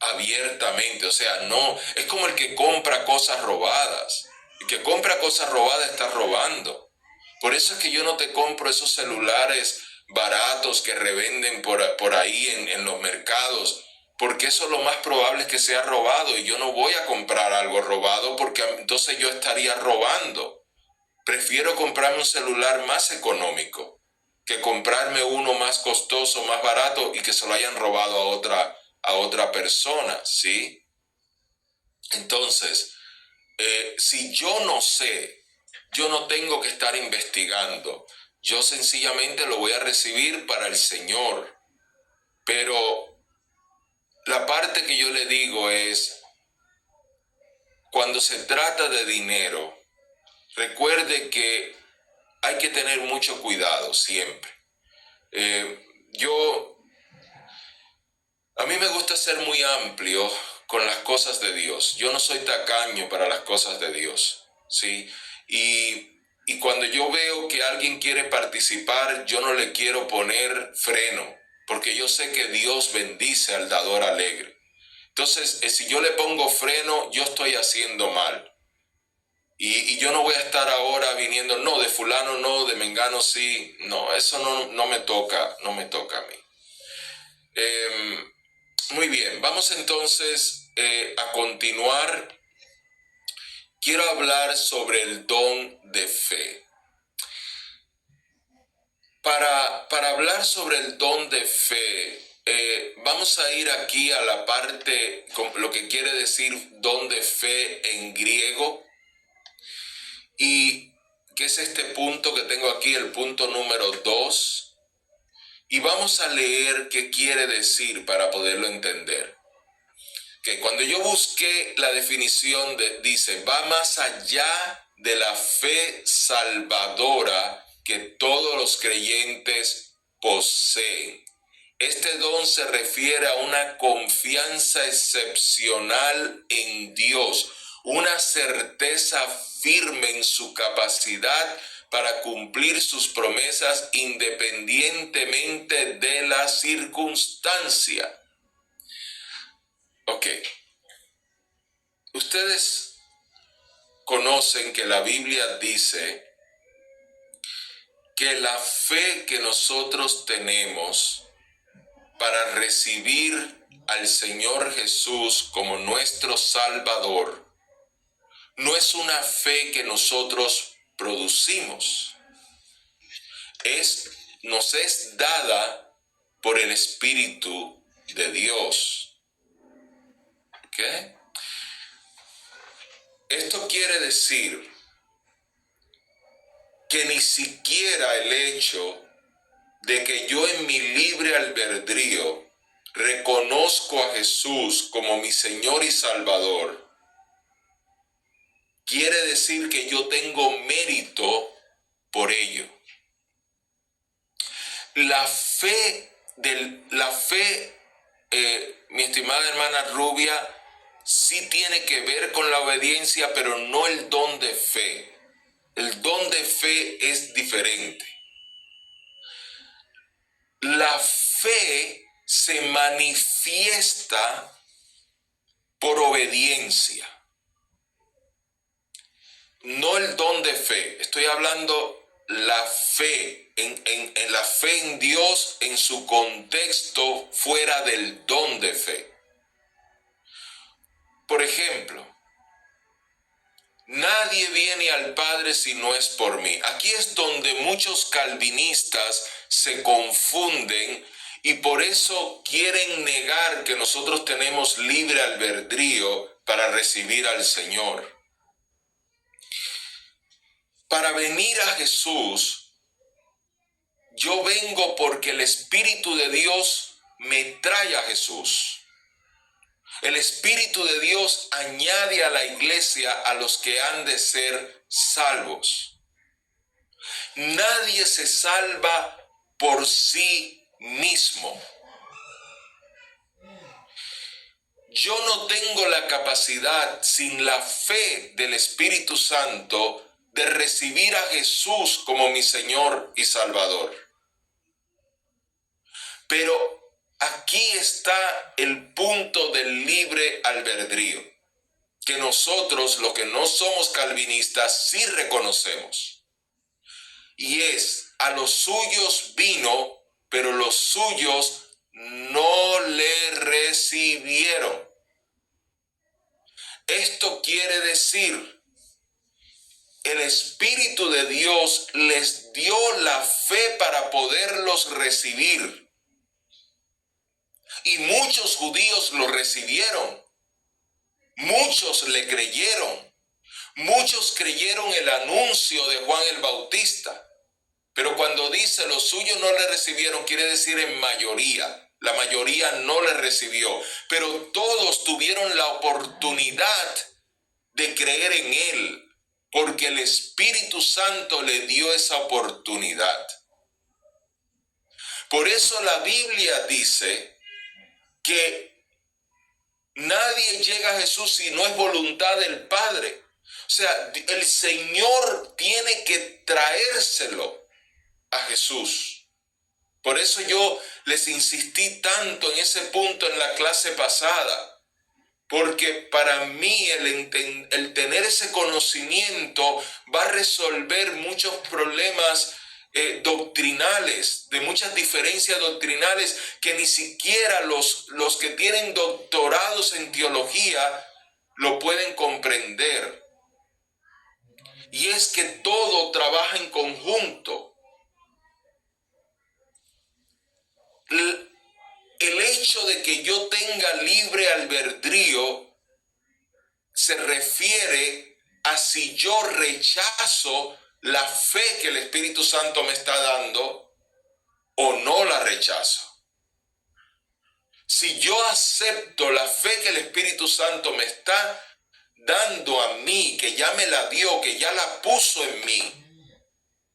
abiertamente, o sea, no, es como el que compra cosas robadas. El que compra cosas robadas está robando. Por eso es que yo no te compro esos celulares baratos que revenden por ahí en los mercados, porque eso lo más probable es que sea robado y yo no voy a comprar algo robado porque entonces yo estaría robando. Prefiero comprarme un celular más económico que comprarme uno más costoso, más barato y que se lo hayan robado a otra persona, ¿sí? Entonces, si yo no sé, yo no tengo que estar investigando. Yo sencillamente lo voy a recibir para el Señor. Pero la parte que yo le digo es, cuando se trata de dinero, recuerde que hay que tener mucho cuidado siempre. A mí me gusta ser muy amplio con las cosas de Dios. Yo no soy tacaño para las cosas de Dios, ¿sí? Y cuando yo veo que alguien quiere participar, yo no le quiero poner freno, porque yo sé que Dios bendice al dador alegre. Entonces, si yo le pongo freno, yo estoy haciendo mal. Y yo no voy a estar ahora viniendo, no, de fulano no, de mengano sí. No, eso no me toca, no me toca a mí. Muy bien, vamos entonces a continuar. Quiero hablar sobre el don de fe. Para hablar sobre el don de fe, vamos a ir aquí a la parte, lo que quiere decir don de fe en griego, y que es este punto que tengo aquí, el punto número 2. Y vamos a leer qué quiere decir para poderlo entender. Que cuando yo busqué la definición, dice, va más allá de la fe salvadora que todos los creyentes poseen. Este don se refiere a una confianza excepcional en Dios, una certeza firme en su capacidad para cumplir sus promesas independientemente de la circunstancia. Ok, ustedes conocen que la Biblia dice que la fe que nosotros tenemos para recibir al Señor Jesús como nuestro Salvador no es una fe que nosotros producimos, nos es dada por el Espíritu de Dios. ¿Ok? Esto quiere decir que ni siquiera el hecho de que yo en mi libre albedrío reconozco a Jesús como mi Señor y Salvador, quiere decir que yo tengo mérito por ello. La fe, mi estimada hermana Rubia, sí tiene que ver con la obediencia, pero no el don de fe. El don de fe es diferente. La fe se manifiesta por obediencia, no el don de fe. Estoy hablando la fe, en la fe en Dios en su contexto fuera del don de fe. Por ejemplo, nadie viene al Padre si no es por mí. Aquí es donde muchos calvinistas se confunden y por eso quieren negar que nosotros tenemos libre albedrío para recibir al Señor. Para venir a Jesús, yo vengo porque el Espíritu de Dios me trae a Jesús. El Espíritu de Dios añade a la iglesia a los que han de ser salvos. Nadie se salva por sí mismo. Yo no tengo la capacidad, sin la fe del Espíritu Santo, de recibir a Jesús como mi Señor y Salvador. Pero aquí está el punto del libre albedrío, que nosotros, los que no somos calvinistas, sí reconocemos. Y es, a los suyos vino, pero los suyos no le recibieron. Esto quiere decir, el Espíritu de Dios les dio la fe para poderlos recibir. Y muchos judíos lo recibieron. Muchos le creyeron. Muchos creyeron el anuncio de Juan el Bautista. Pero cuando dice los suyos no le recibieron, quiere decir en mayoría. La mayoría no le recibió. Pero todos tuvieron la oportunidad de creer en él, porque el Espíritu Santo le dio esa oportunidad. Por eso la Biblia dice que nadie llega a Jesús si no es voluntad del Padre. O sea, el Señor tiene que traérselo a Jesús. Por eso yo les insistí tanto en ese punto en la clase pasada. Porque para mí el tener ese conocimiento va a resolver muchos problemas doctrinales, de muchas diferencias doctrinales que ni siquiera los que tienen doctorados en teología lo pueden comprender. Y es que todo trabaja en conjunto. El hecho de que yo tenga libre albedrío se refiere a si yo rechazo la fe que el Espíritu Santo me está dando o no la rechazo. Si yo acepto la fe que el Espíritu Santo me está dando a mí, que ya me la dio, que ya la puso en mí,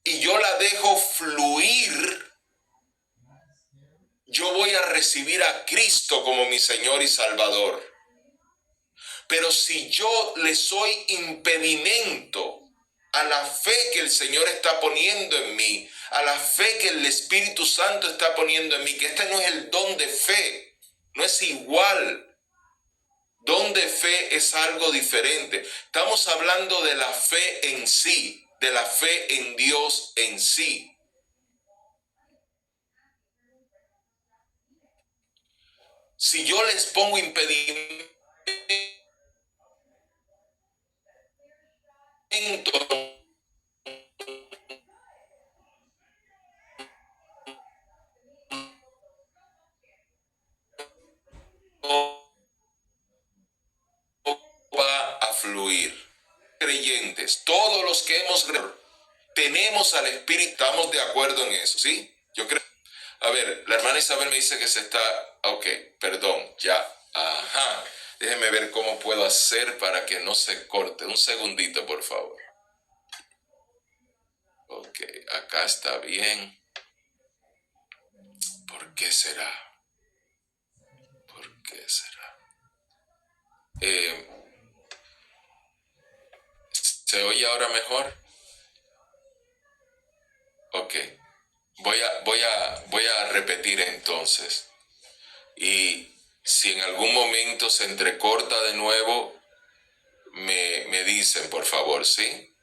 y yo la dejo fluir, yo voy a recibir a Cristo como mi Señor y Salvador. Pero si yo le soy impedimento a la fe que el Señor está poniendo en mí, a la fe que el Espíritu Santo está poniendo en mí, que este no es el don de fe, no es igual. Don de fe es algo diferente. Estamos hablando de la fe en sí, de la fe en Dios en sí. Si yo les pongo impedimento, creyentes, todos los que tenemos al Espíritu, estamos de acuerdo en eso, ¿sí? Yo creo. A ver, la hermana Isabel me dice que se está... Ok, perdón, ya. Ajá. Déjeme ver cómo puedo hacer para que no se corte. Un segundito, por favor. Ok, acá está bien. ¿Por qué será? ¿Por qué será? ¿Se oye ahora mejor? Ok. Voy a repetir entonces. Y si en algún momento se entrecorta de nuevo, me dicen, por favor, ¿sí?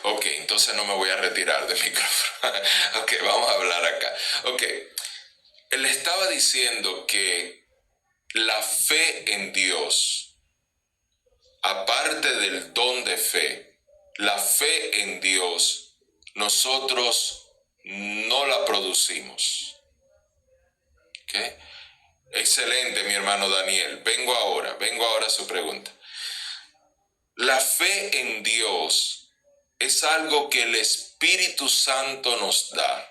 Ok, entonces no me voy a retirar del micrófono. Ok, vamos a hablar acá. Ok, él estaba diciendo que la fe en Dios, aparte del don de fe, la fe en Dios, nosotros no la producimos. ¿Ok? Excelente, mi hermano Daniel. Vengo ahora a su pregunta. La fe en Dios es algo que el Espíritu Santo nos da.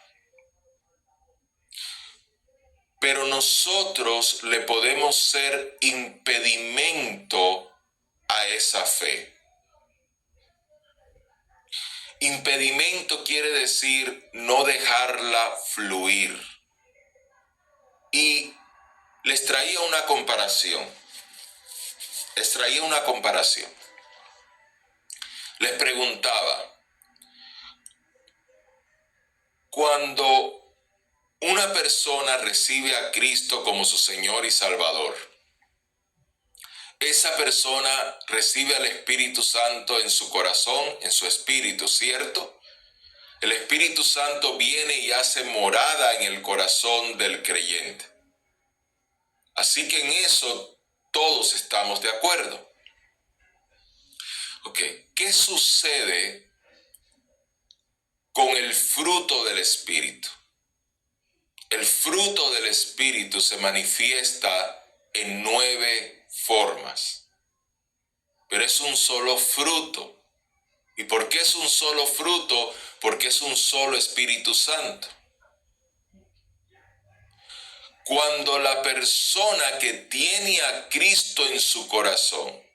Pero nosotros le podemos ser impedimento a esa fe. Impedimento quiere decir no dejarla fluir. Y les traía una comparación. Les preguntaba, cuando una persona recibe a Cristo como su Señor y Salvador, esa persona recibe al Espíritu Santo en su corazón, en su espíritu, ¿cierto? El Espíritu Santo viene y hace morada en el corazón del creyente. Así que en eso todos estamos de acuerdo. Ok, ¿qué sucede con el fruto del Espíritu? El fruto del Espíritu se manifiesta en 9 formas, pero es un solo fruto. ¿Y por qué es un solo fruto? Porque es un solo Espíritu Santo. Cuando la persona que tiene a Cristo en su corazón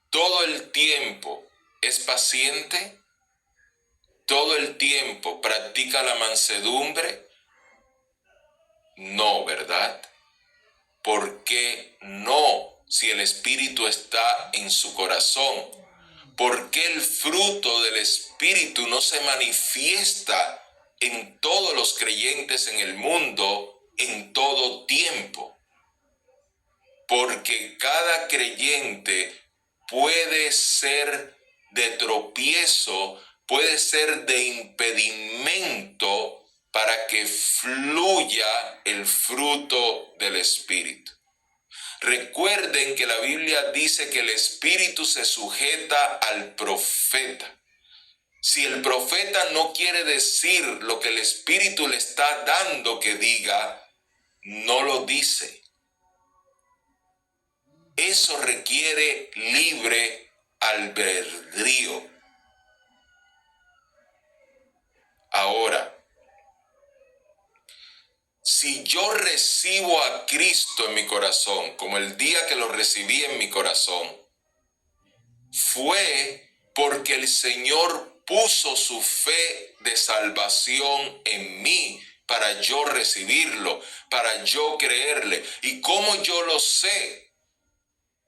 todo el tiempo es paciente, todo el tiempo practica la mansedumbre, no, ¿verdad? ¿Por qué no? Si el Espíritu está en su corazón, ¿por qué el fruto del Espíritu no se manifiesta en todos los creyentes en el mundo en todo tiempo? Porque cada creyente puede ser de tropiezo, puede ser de impedimento para que fluya el fruto del Espíritu. Recuerden que la Biblia dice que el Espíritu se sujeta al profeta. Si el profeta no quiere decir lo que el Espíritu le está dando que diga, no lo dice. Eso requiere libre albedrío. Ahora, si yo recibo a Cristo en mi corazón, como el día que lo recibí en mi corazón, fue porque el Señor puso su fe de salvación en mí para yo recibirlo, para yo creerle. ¿Y cómo yo lo sé?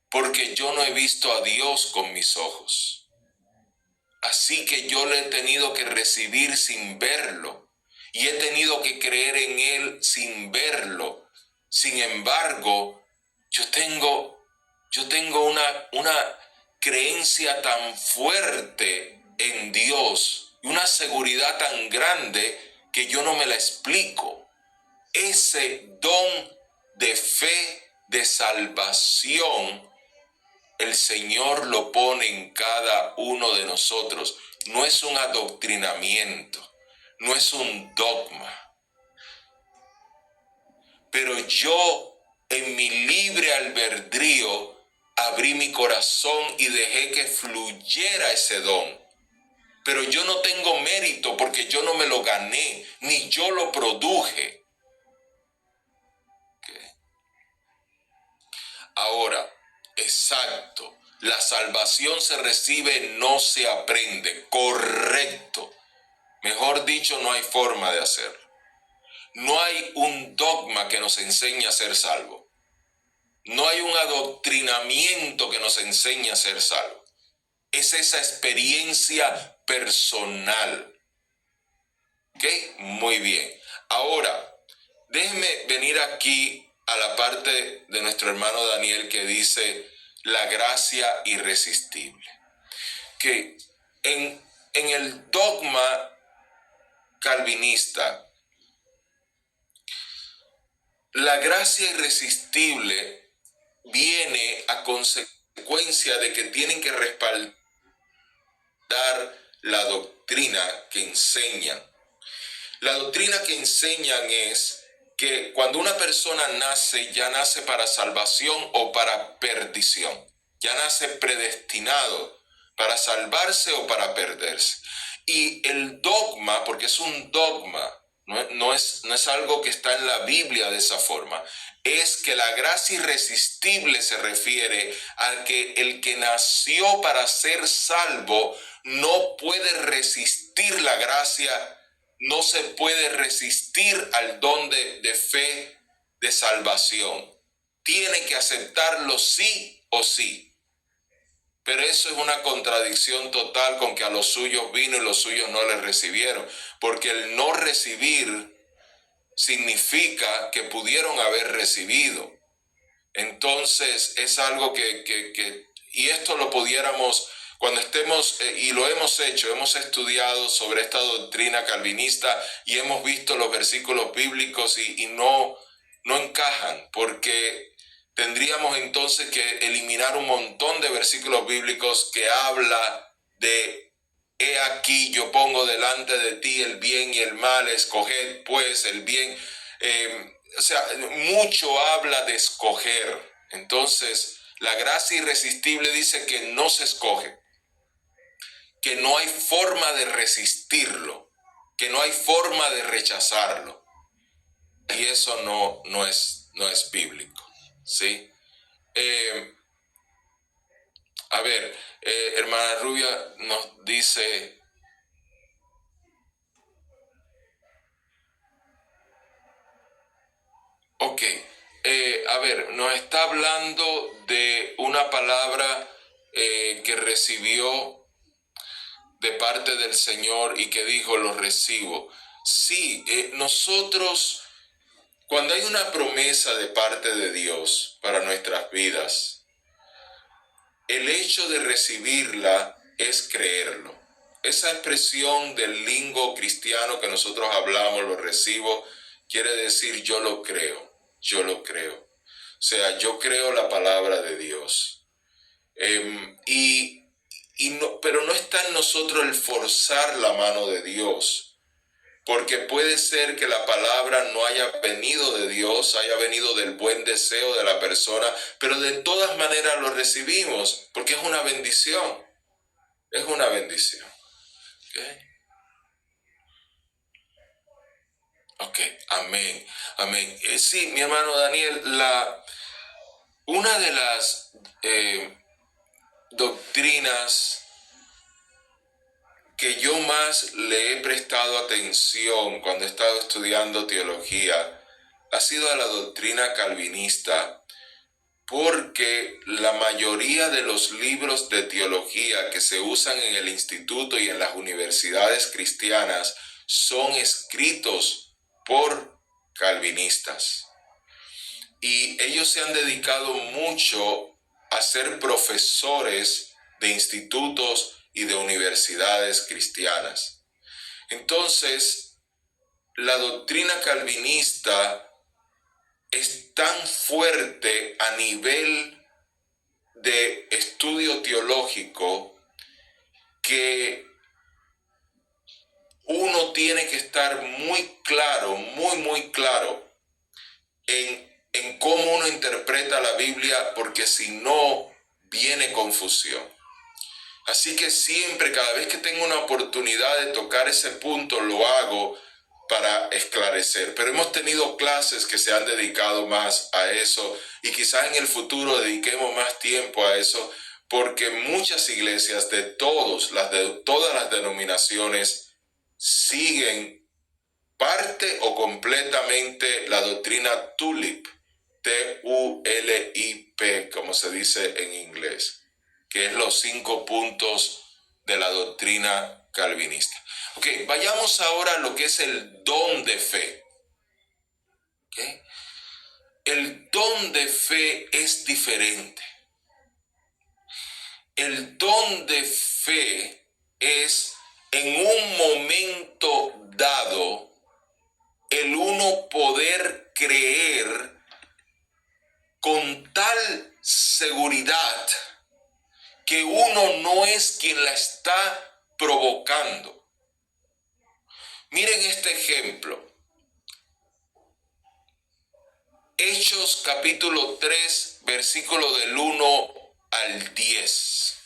Porque yo no he visto a Dios con mis ojos. Así que yo le he tenido que recibir sin verlo. Y he tenido que creer en Él sin verlo. Sin embargo, yo tengo una creencia tan fuerte en Dios, una seguridad tan grande que yo no me la explico. Ese don de fe, de salvación, el Señor lo pone en cada uno de nosotros. No es un adoctrinamiento, no es un dogma. Pero yo en mi libre albedrío, abrí mi corazón y dejé que fluyera ese don. Pero yo no tengo mérito porque yo no me lo gané, ni yo lo produje. ¿Okay? Ahora, exacto, la salvación se recibe, no se aprende. Correcto. Mejor dicho, no hay forma de hacerlo. No hay un dogma que nos enseñe a ser salvos. No hay un adoctrinamiento que nos enseñe a ser salvos. Es esa experiencia personal. ¿Ok? Muy bien. Ahora, déjenme venir aquí a la parte de nuestro hermano Daniel que dice la gracia irresistible. Que en el dogma calvinista, la gracia irresistible viene a consecuencia de que tienen que respaldar la doctrina que enseñan. La doctrina que enseñan es que cuando una persona nace, ya nace para salvación o para perdición. Ya nace predestinado para salvarse o para perderse. Y el dogma, porque es un dogma, no es algo que está en la Biblia de esa forma, es que la gracia irresistible se refiere a que el que nació para ser salvo no puede resistir la gracia, no se puede resistir al don de fe, de salvación. Tiene que aceptarlo sí o sí. Pero eso es una contradicción total con que a los suyos vino y los suyos no le recibieron. Porque el no recibir significa que pudieron haber recibido. Entonces es algo y esto lo pudiéramos, cuando estemos, y lo hemos hecho, hemos estudiado sobre esta doctrina calvinista y hemos visto los versículos bíblicos y no encajan, porque tendríamos entonces que eliminar un montón de versículos bíblicos que habla de he aquí yo pongo delante de ti el bien y el mal, escoged pues el bien. O sea, mucho habla de escoger. Entonces, la gracia irresistible dice que no se escoge, que no hay forma de resistirlo, que no hay forma de rechazarlo. Y eso no es bíblico, ¿sí? A ver, hermana Rubia nos dice... Ok, a ver, nos está hablando de una palabra que recibió de parte del Señor y que dijo, lo recibo. Sí, nosotros, cuando hay una promesa de parte de Dios para nuestras vidas, el hecho de recibirla es creerlo. Esa expresión del lingo cristiano que nosotros hablamos, lo recibo, quiere decir yo lo creo. Yo lo creo. O sea, yo creo la palabra de Dios. Pero no está en nosotros el forzar la mano de Dios. Porque puede ser que la palabra no haya venido de Dios, haya venido del buen deseo de la persona, pero de todas maneras lo recibimos, porque es una bendición. Es una bendición. ¿Okay? Ok, amén, amén. Sí, mi hermano Daniel, una de las doctrinas que yo más le he prestado atención cuando he estado estudiando teología ha sido a la doctrina calvinista, porque la mayoría de los libros de teología que se usan en el instituto y en las universidades cristianas son escritos por calvinistas. Y ellos se han dedicado mucho a ser profesores de institutos y de universidades cristianas. Entonces, la doctrina calvinista es tan fuerte a nivel de estudio teológico que uno tiene que estar muy claro, muy claro en en cómo uno interpreta la Biblia, porque si no, viene confusión. Así que siempre, cada vez que tengo una oportunidad de tocar ese punto, lo hago para esclarecer. Pero hemos tenido clases que se han dedicado más a eso y quizás en el futuro dediquemos más tiempo a eso, porque muchas iglesias de todas las denominaciones siguen parte o completamente la doctrina TULIP, TULIP, como se dice en inglés, que es los 5 puntos de la doctrina calvinista. Ok, vayamos ahora a lo que es el don de fe. ¿Okay? El don de fe es diferente. El don de fe es en un momento dado el uno poder creer con tal seguridad que uno no es quien la está provocando. Miren este ejemplo. Hechos capítulo 3, versículo del 1 al 10.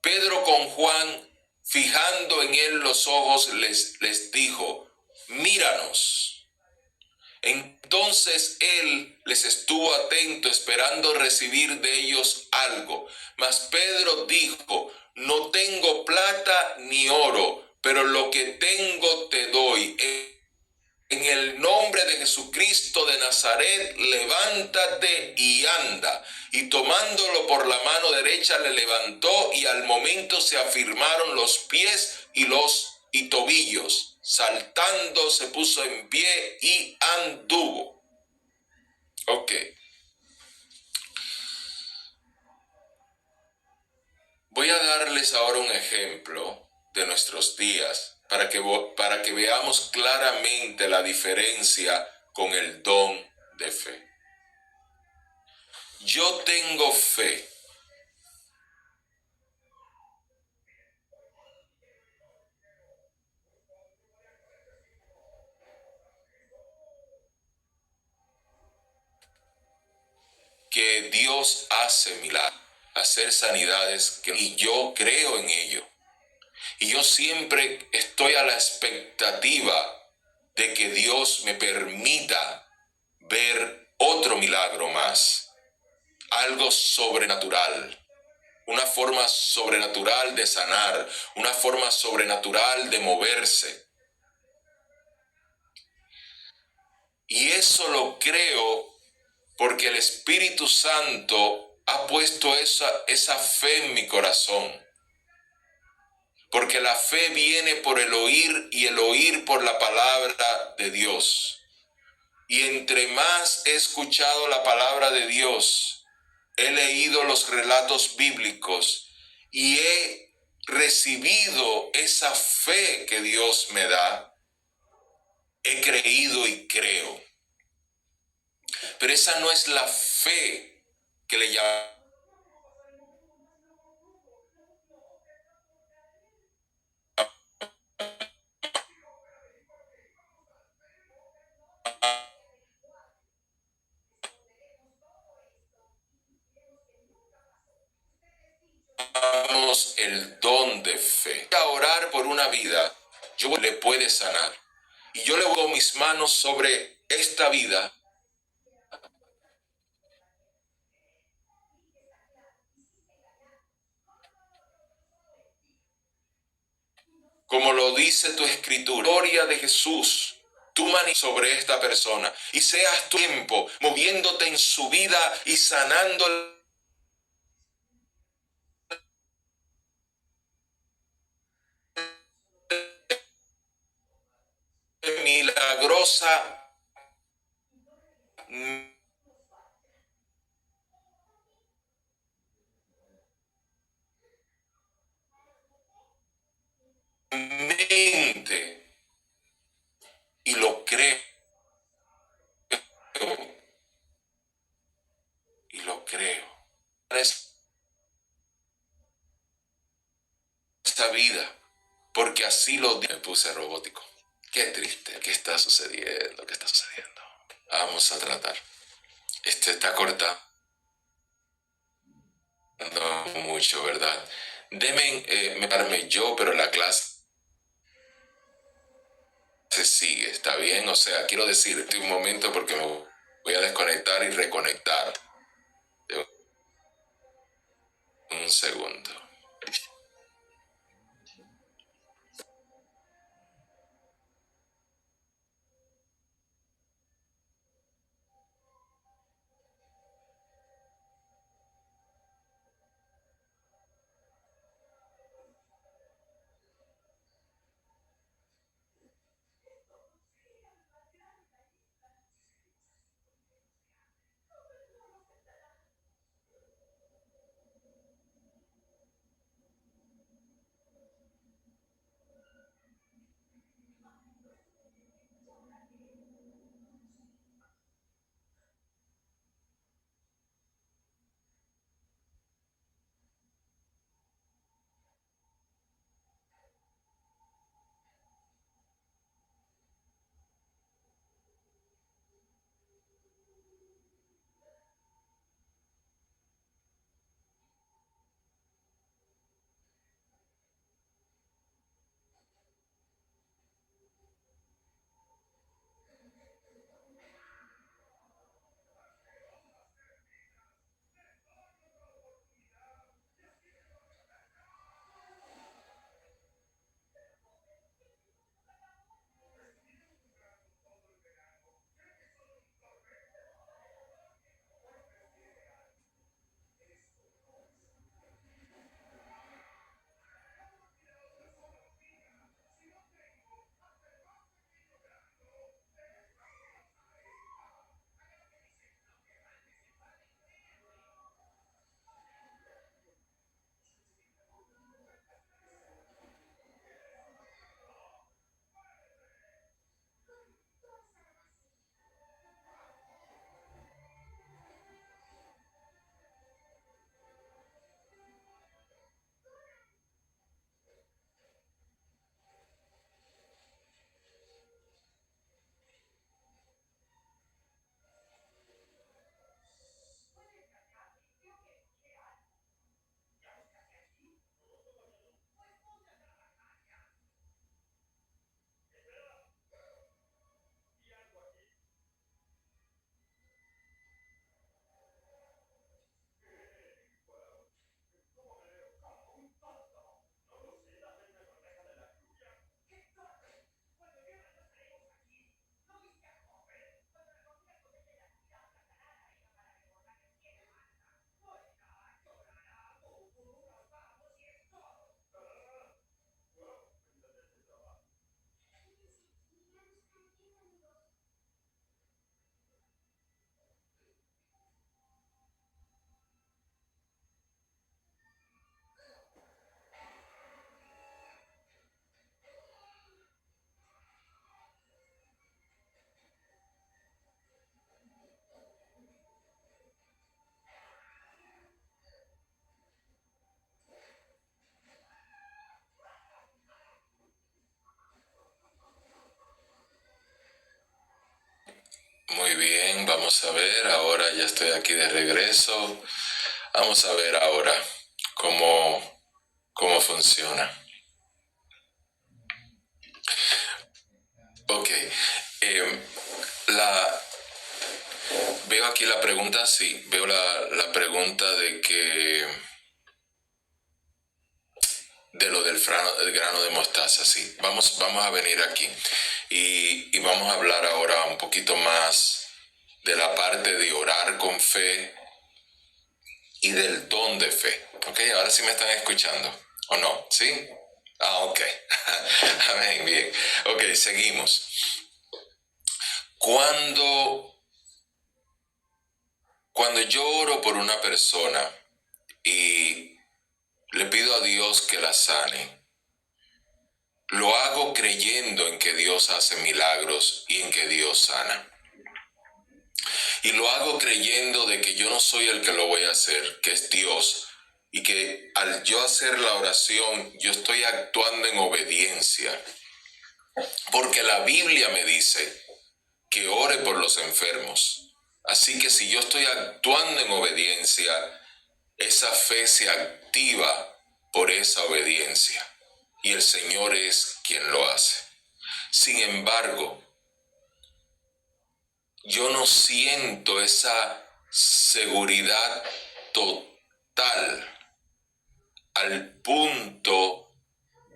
Pedro con Juan, fijando en él los ojos, les dijo: míranos. Entonces él les estuvo atento, esperando recibir de ellos algo. Mas Pedro dijo: no tengo plata ni oro, pero lo que tengo te doy. En el nombre de Jesucristo de Nazaret, levántate y anda. Y tomándolo por la mano derecha le levantó, y al momento se afirmaron los pies y tobillos. Saltando se puso en pie y anduvo. Ok. Voy a darles ahora un ejemplo de nuestros días para que veamos claramente la diferencia con el don de fe. Yo tengo fe que Dios hace milagros, hacer sanidades, y yo creo en ello. Y yo siempre estoy a la expectativa de que Dios me permita ver otro milagro más, algo sobrenatural, una forma sobrenatural de sanar, una forma sobrenatural de moverse. Y eso lo creo porque el Espíritu Santo ha puesto esa fe en mi corazón. Porque la fe viene por el oír, y el oír por la palabra de Dios. Y entre más he escuchado la palabra de Dios, he leído los relatos bíblicos y he recibido esa fe que Dios me da, he creído y creo. Pero esa no es la fe que le llamamos el don de fe. A orar por una vida, yo le puede sanar. Y yo le pongo mis manos sobre esta vida, como lo dice tu escritura. Gloria de Jesús, tu mano sobre esta persona, y seas tu tiempo moviéndote en su vida y sanando milagrosa mente, y lo creo, y lo creo. Esta vida, porque así lo me puse robótico. Qué triste. ¿Qué está sucediendo? ¿Qué está sucediendo? Vamos a tratar. Este está cortando mucho, ¿verdad? Deben me yo, pero la clase se sigue, ¿está bien? O sea, quiero decirte un momento porque me voy a desconectar y reconectar. Un segundo. Muy bien, vamos a ver, ahora ya estoy aquí de regreso. Vamos a ver ahora cómo funciona. Ok, la, veo aquí la pregunta, sí, veo la pregunta de lo del grano de mostaza, sí. Vamos a venir aquí y vamos a hablar ahora un poquito más de la parte de orar con fe y del don de fe. Ok, ahora sí me están escuchando, ¿o no? ¿Sí? Ah, ok. Amén, bien. Ok, seguimos. Cuando yo oro por una persona y le pido a Dios que la sane, lo hago creyendo en que Dios hace milagros y en que Dios sana. Y lo hago creyendo de que yo no soy el que lo voy a hacer, que es Dios. Y que al yo hacer la oración, yo estoy actuando en obediencia. Porque la Biblia me dice que ore por los enfermos. Así que si yo estoy actuando en obediencia, esa fe se activa por esa obediencia y el Señor es quien lo hace. Sin embargo, yo no siento esa seguridad total al punto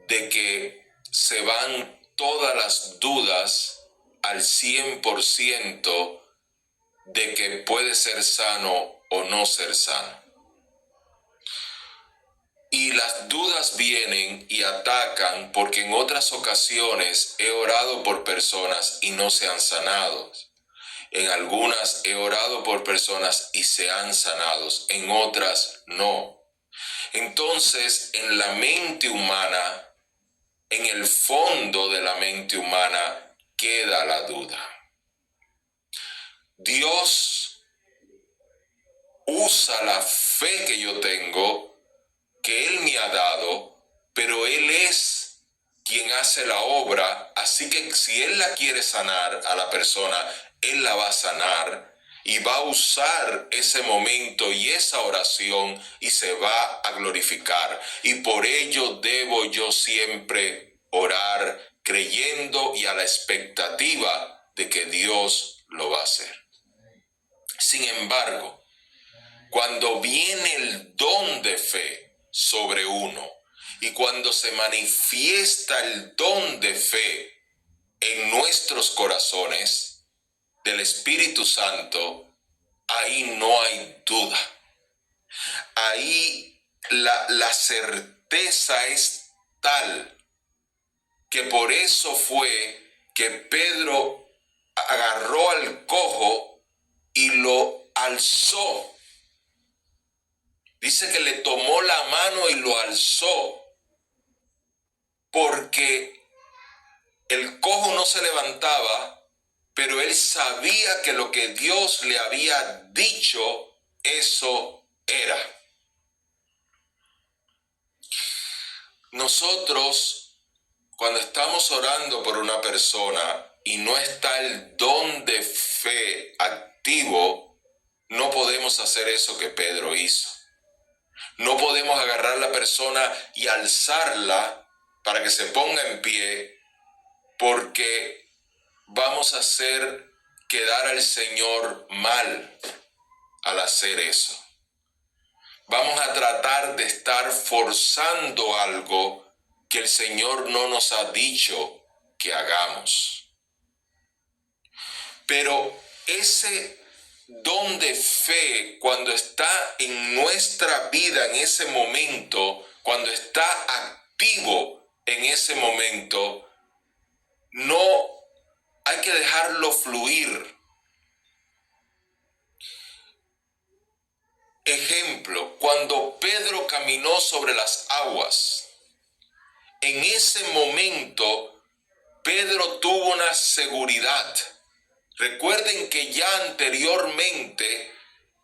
de que se van todas las dudas al 100% de que puede ser sano o no ser sano. Y las dudas vienen y atacan porque en otras ocasiones he orado por personas y no se han sanado. En algunas he orado por personas y se han sanado, en otras no. Entonces, en la mente humana, en el fondo de la mente humana, queda la duda. Dios usa la fe que yo tengo, que Él me ha dado, pero Él es quien hace la obra, así que si Él la quiere sanar a la persona, Él la va a sanar y va a usar ese momento y esa oración y se va a glorificar. Y por ello debo yo siempre orar creyendo y a la expectativa de que Dios lo va a hacer. Sin embargo, cuando viene el don de fe sobre uno y cuando se manifiesta el don de fe en nuestros corazones del Espíritu Santo, ahí no hay duda. Ahí la certeza es tal que por eso fue que Pedro agarró al cojo y lo alzó. Dice que le tomó la mano y lo alzó, porque el cojo no se levantaba, pero él sabía que lo que Dios le había dicho, eso era. Nosotros, cuando estamos orando por una persona y no está el don de fe activo, no podemos hacer eso que Pedro hizo. No podemos agarrar a la persona y alzarla para que se ponga en pie, porque vamos a hacer quedar al Señor mal al hacer eso. Vamos a tratar de estar forzando algo que el Señor no nos ha dicho que hagamos. Pero ese don de fe, cuando está en nuestra vida en ese momento, cuando está activo en ese momento, no hay que dejarlo fluir. Ejemplo, cuando Pedro caminó sobre las aguas, en ese momento Pedro tuvo una seguridad. Recuerden que ya anteriormente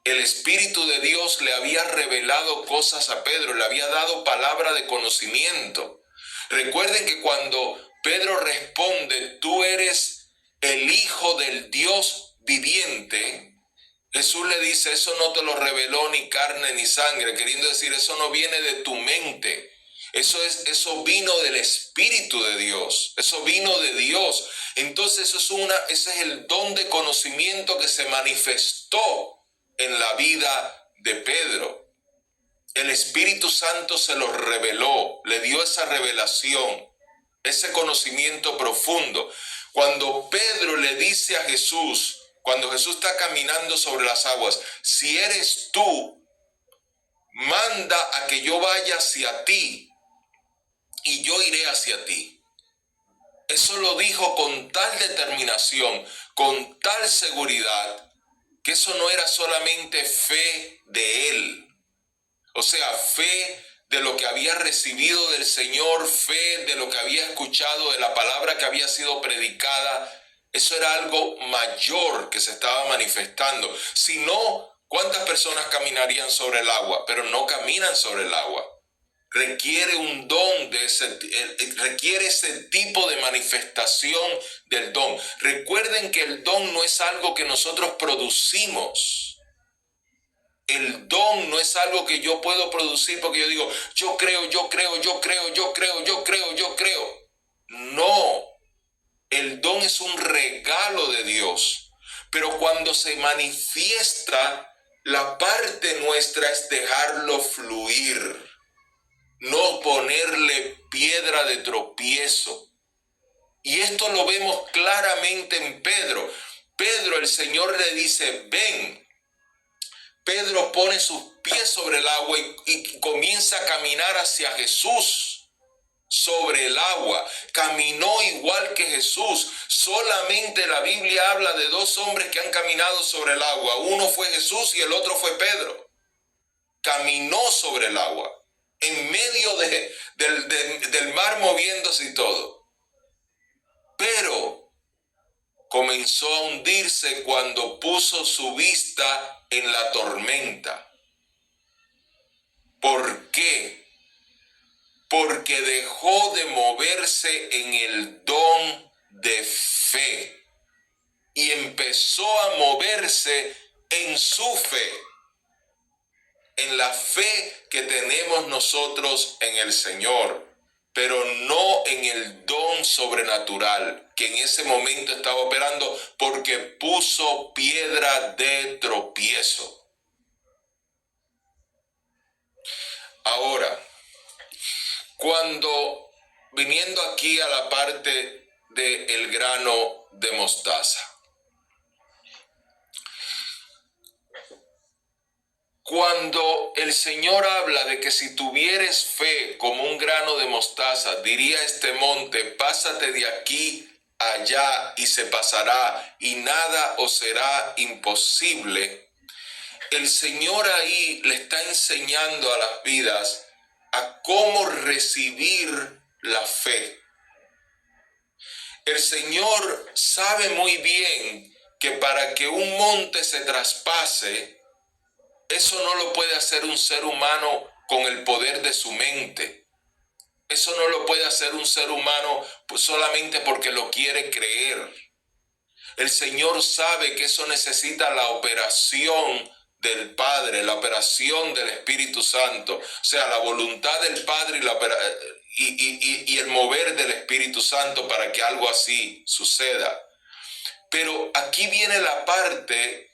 el Espíritu de Dios le había revelado cosas a Pedro, le había dado palabra de conocimiento. Recuerden que cuando Pedro responde, tú eres el Hijo del Dios viviente, Jesús le dice, eso no te lo reveló ni carne ni sangre, queriendo decir, eso no viene de tu mente. Eso vino del Espíritu de Dios, eso vino de Dios. Entonces ese es el don de conocimiento que se manifestó en la vida de Pedro. El Espíritu Santo se lo reveló, le dio esa revelación, ese conocimiento profundo. Cuando Pedro le dice a Jesús, cuando Jesús está caminando sobre las aguas, si eres tú, manda a que yo vaya hacia ti y yo iré hacia ti. Eso lo dijo con tal determinación, con tal seguridad, que eso no era solamente fe de él. O sea, fe de lo que había recibido del Señor, fe de lo que había escuchado, de la palabra que había sido predicada. Eso era algo mayor que se estaba manifestando. Si no, ¿cuántas personas caminarían sobre el agua? Pero no caminan sobre el agua. requiere un don requiere ese tipo de manifestación del don. Recuerden que el don no es algo que nosotros producimos. El don no es algo que yo puedo producir porque yo digo, yo creo. No, el don es un regalo de Dios. Pero cuando se manifiesta, la parte nuestra es dejarlo fluir, no ponerle piedra de tropiezo. Y esto lo vemos claramente en Pedro. Pedro, el Señor le dice, ven. Pedro pone sus pies sobre el agua y comienza a caminar hacia Jesús sobre el agua. Caminó igual que Jesús. Solamente la Biblia habla de dos hombres que han caminado sobre el agua. Uno fue Jesús y el otro fue Pedro. Caminó sobre el agua, en medio del mar moviéndose y todo. Pero comenzó a hundirse cuando puso su vista en la tormenta. ¿Por qué? Porque dejó de moverse en el don de fe y empezó a moverse en su fe, en la fe que tenemos nosotros en el Señor, pero no en el don sobrenatural que en ese momento estaba operando, porque puso piedra de tropiezo. Ahora, cuando viniendo aquí a la parte del grano de mostaza, cuando el Señor habla de que si tuvieres fe como un grano de mostaza, diría este monte, pásate de aquí a allá y se pasará, y nada os será imposible. El Señor ahí le está enseñando a las vidas a cómo recibir la fe. El Señor sabe muy bien que para que un monte se traspase, eso no lo puede hacer un ser humano con el poder de su mente. Eso no lo puede hacer un ser humano solamente porque lo quiere creer. El Señor sabe que eso necesita la operación del Padre, la operación del Espíritu Santo. O sea, la voluntad del Padre y el mover del Espíritu Santo para que algo así suceda. Pero aquí viene la parte.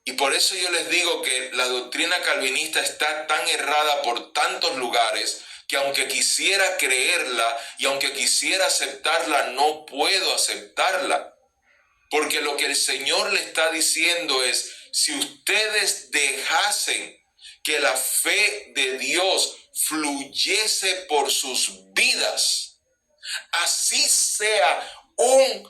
Y por eso yo les digo que la doctrina calvinista está tan errada por tantos lugares que aunque quisiera creerla y aunque quisiera aceptarla, no puedo aceptarla. Porque lo que el Señor le está diciendo es, si ustedes dejasen que la fe de Dios fluyese por sus vidas, así sea un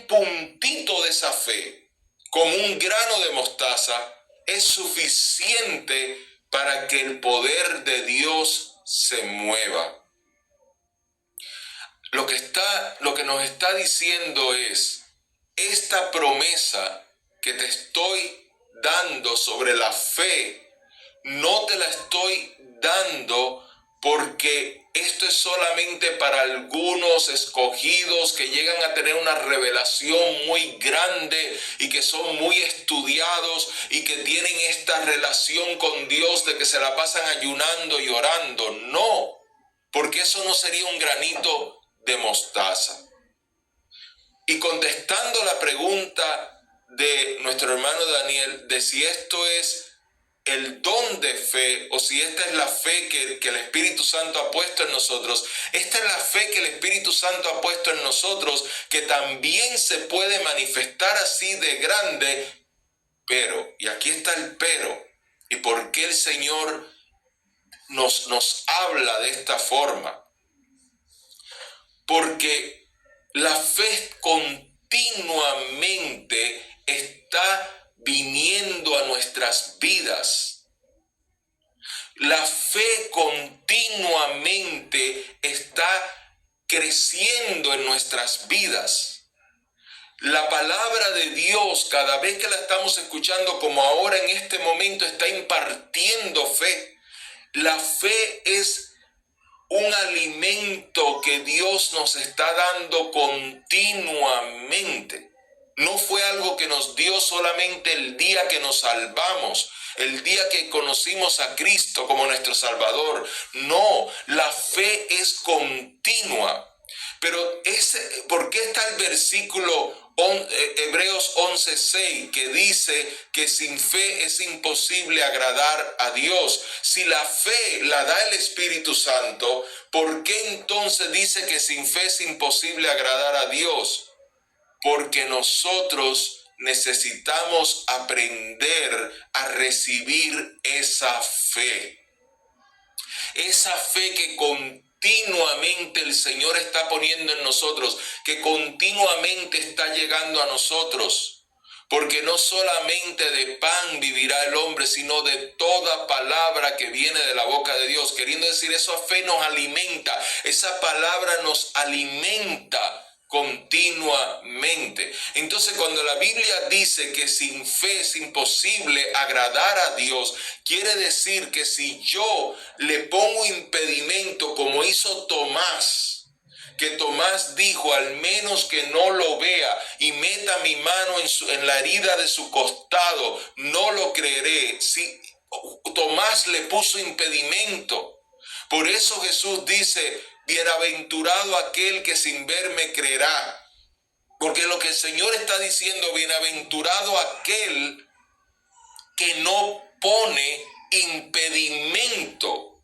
puntito de esa fe, como un grano de mostaza, es suficiente para que el poder de Dios se mueva. Lo que nos está diciendo es, esta promesa que te estoy dando sobre la fe, no te la estoy dando porque esto es solamente para algunos escogidos que llegan a tener una revelación muy grande y que son muy estudiados y que tienen esta relación con Dios de que se la pasan ayunando y orando. No, porque eso no sería un granito de mostaza. Y contestando la pregunta de nuestro hermano Daniel de si esto es el don de fe o si esta es la fe que el Espíritu Santo ha puesto en nosotros, esta es la fe que el Espíritu Santo ha puesto en nosotros, que también se puede manifestar así de grande, pero, y aquí está el pero, y por qué el Señor nos habla de esta forma. Porque la fe continuamente está viniendo a nuestras vidas. La fe continuamente está creciendo en nuestras vidas. La palabra de Dios, cada vez que la estamos escuchando, como ahora en este momento, está impartiendo fe. La fe es un alimento que Dios nos está dando continuamente. No fue algo que nos dio solamente el día que nos salvamos, el día que conocimos a Cristo como nuestro Salvador. No, la fe es continua. Pero ¿por qué está el versículo Hebreos 11:6 que dice que sin fe es imposible agradar a Dios? Si la fe la da el Espíritu Santo, ¿por qué entonces dice que sin fe es imposible agradar a Dios? Porque nosotros necesitamos aprender a recibir esa fe que continuamente el Señor está poniendo en nosotros, que continuamente está llegando a nosotros. Porque no solamente de pan vivirá el hombre, sino de toda palabra que viene de la boca de Dios. Queriendo decir, esa fe nos alimenta, esa palabra nos alimenta continuamente. Entonces, cuando la Biblia dice que sin fe es imposible agradar a Dios, quiere decir que si yo le pongo impedimento, como hizo Tomás, que Tomás dijo, al menos que no lo vea y meta mi mano en la herida de su costado, no lo creeré. Si Tomás le puso impedimento. Por eso Jesús dice, bienaventurado aquel que sin verme creerá. Porque lo que el Señor está diciendo, bienaventurado aquel que no pone impedimento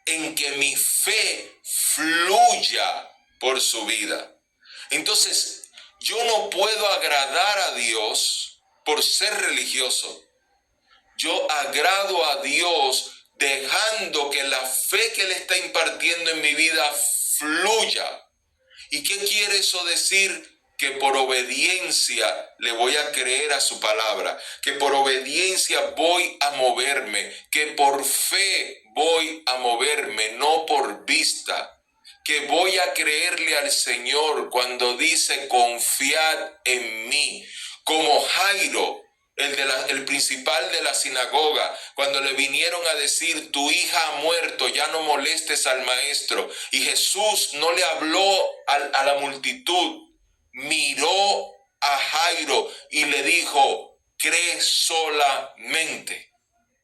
en que mi fe fluya por su vida. Entonces, yo no puedo agradar a Dios por ser religioso. Yo agrado a Dios dejando que la fe que Él está impartiendo en mi vida fluya. ¿Y qué quiere eso decir? Que por obediencia le voy a creer a su palabra, que por obediencia voy a moverme, que por fe voy a moverme, no por vista, que voy a creerle al Señor cuando dice confiad en mí, como Jairo, el principal de la sinagoga, cuando le vinieron a decir, tu hija ha muerto, ya no molestes al maestro. Y Jesús no le habló a la multitud, miró a Jairo y le dijo, cree solamente.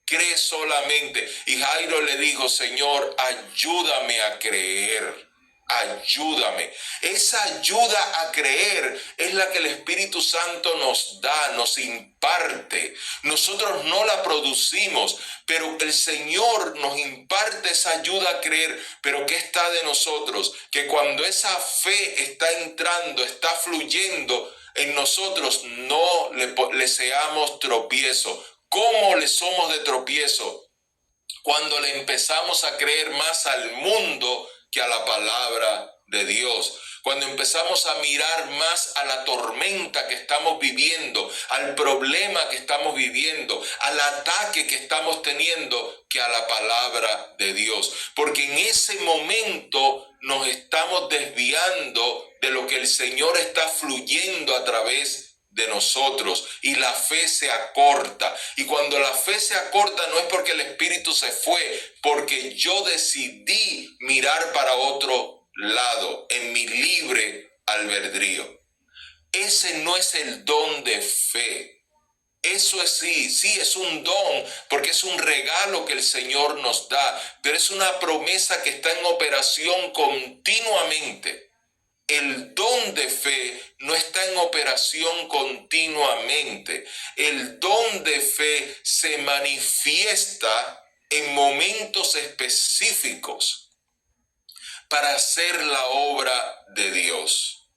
Cree solamente. Y Jairo le dijo, Señor, ayúdame a creer. Ayúdame. Esa ayuda a creer es la que el Espíritu Santo nos da, nos imparte. Nosotros no la producimos, pero el Señor nos imparte esa ayuda a creer. Pero ¿qué está de nosotros? Que cuando esa fe está entrando, está fluyendo en nosotros, no le seamos tropiezo. ¿Cómo le somos de tropiezo? Cuando le empezamos a creer más al mundo que a la palabra de Dios. Cuando empezamos a mirar más a la tormenta que estamos viviendo, al problema que estamos viviendo, al ataque que estamos teniendo, que a la palabra de Dios. Porque en ese momento nos estamos desviando de lo que el Señor está fluyendo a través de nosotros, y la fe se acorta. Y cuando la fe se acorta no es porque el Espíritu se fue, porque yo decidí mirar para otro lado en mi libre albedrío. Ese no es el don de fe. Eso es sí es un don, porque es un regalo que el Señor nos da, pero es una promesa que está en operación continuamente. El don de fe no está en operación continuamente. El don de fe se manifiesta en momentos específicos para hacer la obra de Dios.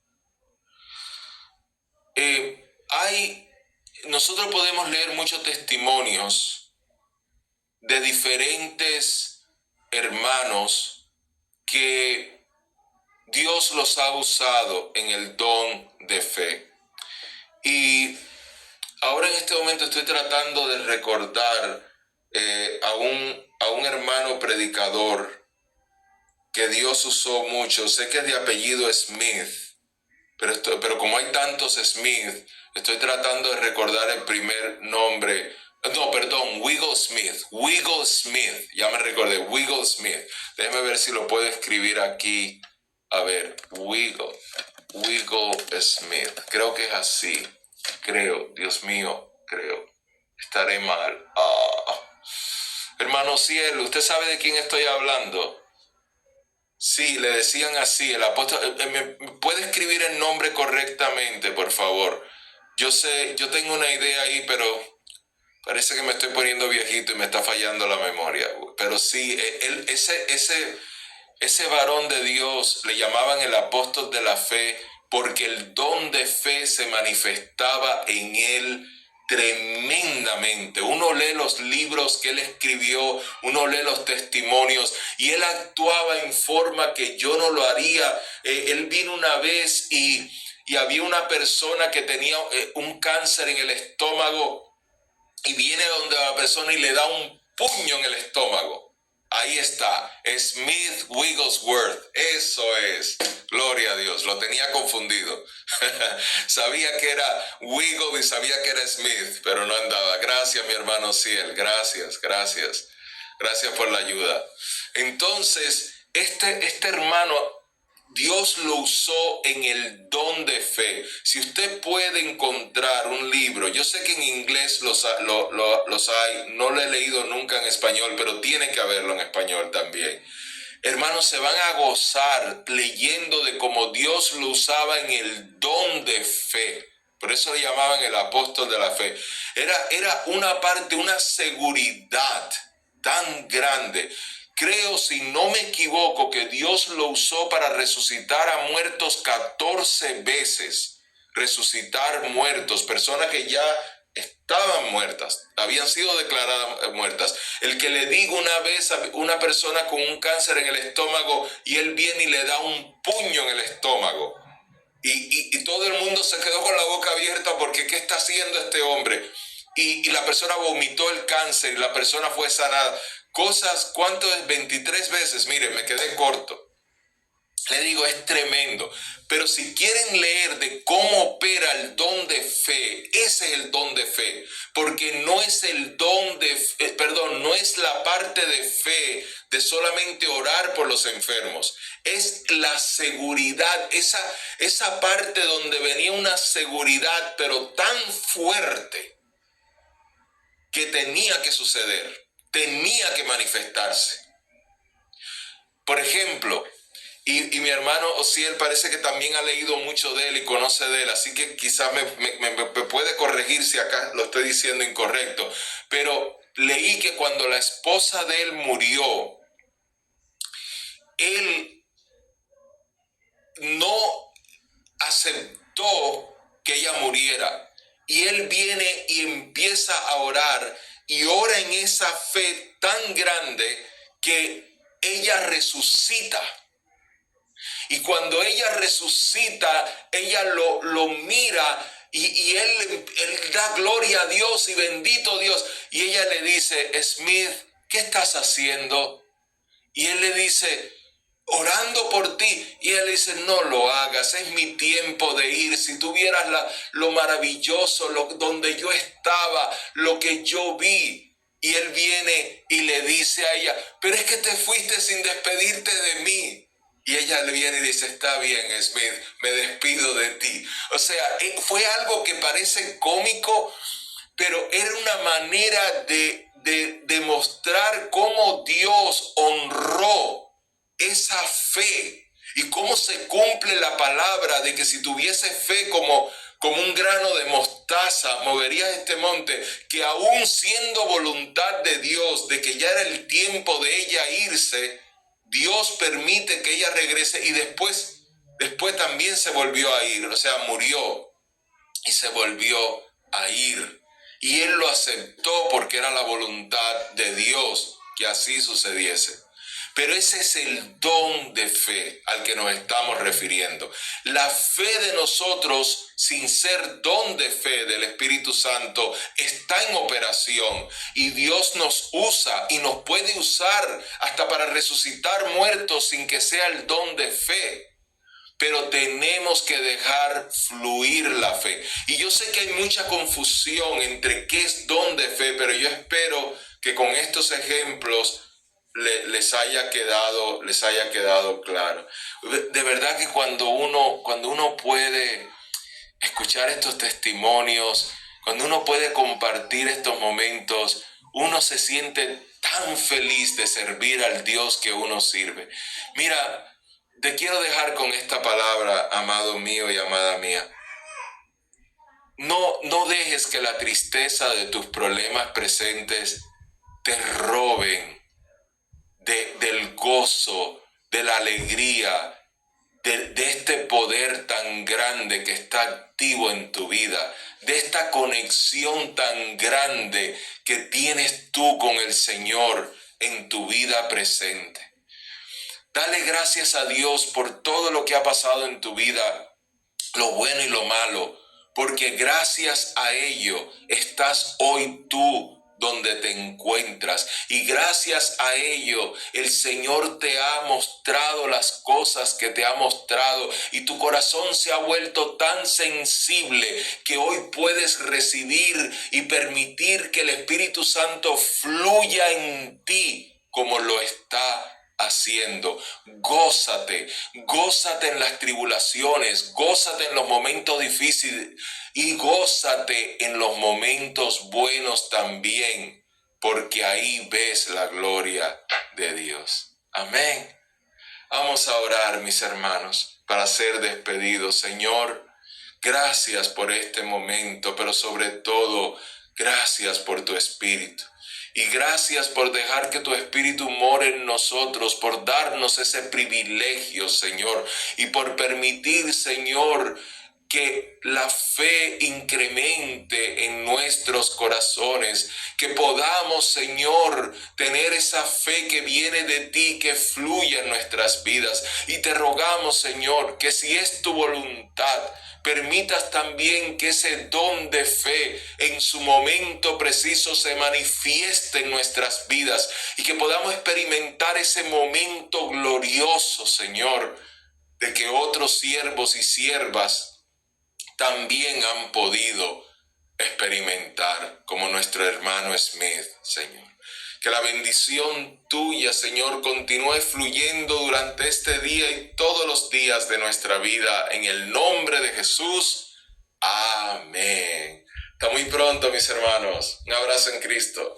Nosotros podemos leer muchos testimonios de diferentes hermanos que Dios los ha usado en el don de fe. Y ahora en este momento estoy tratando de recordar a un hermano predicador que Dios usó mucho. Sé que es de apellido Smith, pero como hay tantos Smith, estoy tratando de recordar el primer nombre No, perdón, Wiggle Smith. Wiggle Smith. Ya me recordé, Wiggle Smith. Déjeme ver si lo puedo escribir aquí. A ver, Wiggle Smith. Creo que es así. Creo, Dios mío, creo. Estaré mal. Hermano Ciel, ¿usted sabe de quién estoy hablando? Sí, le decían así, el apóstol. ¿Me puede escribir el nombre correctamente, por favor? Yo sé, yo tengo una idea ahí, pero parece que me estoy poniendo viejito y me está fallando la memoria. Pero sí, ese varón de Dios le llamaban el apóstol de la fe porque el don de fe se manifestaba en él tremendamente. Uno lee los libros que él escribió, uno lee los testimonios y él actuaba en forma que yo no lo haría. Él vino una vez y había una persona que tenía un cáncer en el estómago y viene donde la persona y le da un puño en el estómago. Ahí está, Smith Wigglesworth, eso es, gloria a Dios, lo tenía confundido. Sabía que era Wiggle y sabía que era Smith, pero no andaba. Gracias, mi hermano Ciel, gracias por la ayuda. Entonces, este hermano, Dios lo usó en el don de fe. Si usted puede encontrar un libro, yo sé que en inglés los hay, no lo he leído nunca en español, pero tiene que haberlo en español también. Hermanos, se van a gozar leyendo de cómo Dios lo usaba en el don de fe. Por eso le llamaban el apóstol de la fe. Era una parte, una seguridad tan grande. Creo, si no me equivoco, que Dios lo usó para resucitar a muertos 14 veces. Resucitar muertos, personas que ya estaban muertas, habían sido declaradas muertas. El que le digo una vez a una persona con un cáncer en el estómago y él viene y le da un puño en el estómago. Y todo el mundo se quedó con la boca abierta porque ¿qué está haciendo este hombre? Y la persona vomitó el cáncer y la persona fue sanada. Cosas, ¿cuánto es? 23 veces. Mire, me quedé corto. Le digo, es tremendo. Pero si quieren leer de cómo opera el don de fe, ese es el don de fe. Porque no es el don de, no es la parte de fe de solamente orar por los enfermos. Es la seguridad, esa parte donde venía una seguridad, pero tan fuerte que tenía que suceder, tenía que manifestarse. Por ejemplo, y mi hermano Osiel parece que también ha leído mucho de él y conoce de él, así que quizás me puede corregir si acá lo estoy diciendo incorrecto, pero leí que cuando la esposa de él murió, él no aceptó que ella muriera. Y él viene y empieza a orar y ora en esa fe tan grande que ella resucita. Y cuando ella resucita, ella lo mira y él da gloria a Dios y bendito Dios. Y ella le dice, Smith, ¿qué estás haciendo? Y él le dice, orando por ti. Y él dice, no lo hagas, es mi tiempo de ir. Si tuvieras lo maravilloso, donde yo estaba, lo que yo vi. Y él viene y le dice a ella, pero es que te fuiste sin despedirte de mí. Y ella le viene y dice, está bien, Smith, me despido de ti. O sea, fue algo que parece cómico, pero era una manera de demostrar cómo Dios honró esa fe y cómo se cumple la palabra de que si tuviese fe como un grano de mostaza, moverías este monte, que aún siendo voluntad de Dios, de que ya era el tiempo de ella irse, Dios permite que ella regrese y después también se volvió a ir, o sea, murió y se volvió a ir. Y él lo aceptó porque era la voluntad de Dios que así sucediese. Pero ese es el don de fe al que nos estamos refiriendo. La fe de nosotros, sin ser don de fe del Espíritu Santo, está en operación y Dios nos usa y nos puede usar hasta para resucitar muertos sin que sea el don de fe. pero tenemos que dejar fluir la fe. Y yo sé que hay mucha confusión entre qué es don de fe, pero yo espero que con estos ejemplos les haya quedado claro. De verdad que cuando uno puede escuchar estos testimonios, cuando uno puede compartir estos momentos, uno se siente tan feliz de servir al Dios que uno sirve. Mira, te quiero dejar con esta palabra, amado mío y amada mía. No dejes que la tristeza de tus problemas presentes te roben del gozo, de la alegría, de este poder tan grande que está activo en tu vida, de esta conexión tan grande que tienes tú con el Señor en tu vida presente. Dale gracias a Dios por todo lo que ha pasado en tu vida, lo bueno y lo malo, porque gracias a ello estás hoy tú donde te encuentras, y gracias a ello el Señor te ha mostrado las cosas que te ha mostrado, y tu corazón se ha vuelto tan sensible que hoy puedes recibir y permitir que el Espíritu Santo fluya en ti como lo está haciendo. Gózate en las tribulaciones, gózate en los momentos difíciles y gózate en los momentos buenos también, porque ahí ves la gloria de Dios. Amén. Vamos a orar, mis hermanos, para ser despedidos. Señor, gracias por este momento, pero sobre todo, gracias por tu Espíritu. Y gracias por dejar que tu Espíritu more en nosotros, por darnos ese privilegio, Señor, y por permitir, Señor, que la fe incremente en nuestros corazones, que podamos, Señor, tener esa fe que viene de ti, que fluya en nuestras vidas. Y te rogamos, Señor, que si es tu voluntad, permitas también que ese don de fe en su momento preciso se manifieste en nuestras vidas y que podamos experimentar ese momento glorioso, Señor, de que otros siervos y siervas también han podido experimentar, como nuestro hermano Smith, Señor. Que la bendición tuya, Señor, continúe fluyendo durante este día y todos los días de nuestra vida. En el nombre de Jesús. Amén. Hasta muy pronto, mis hermanos. Un abrazo en Cristo.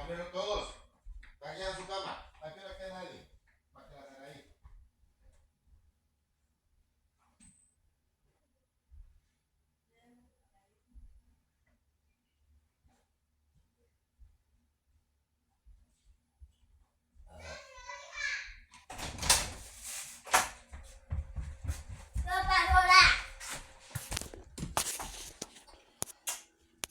Ábrelo todos.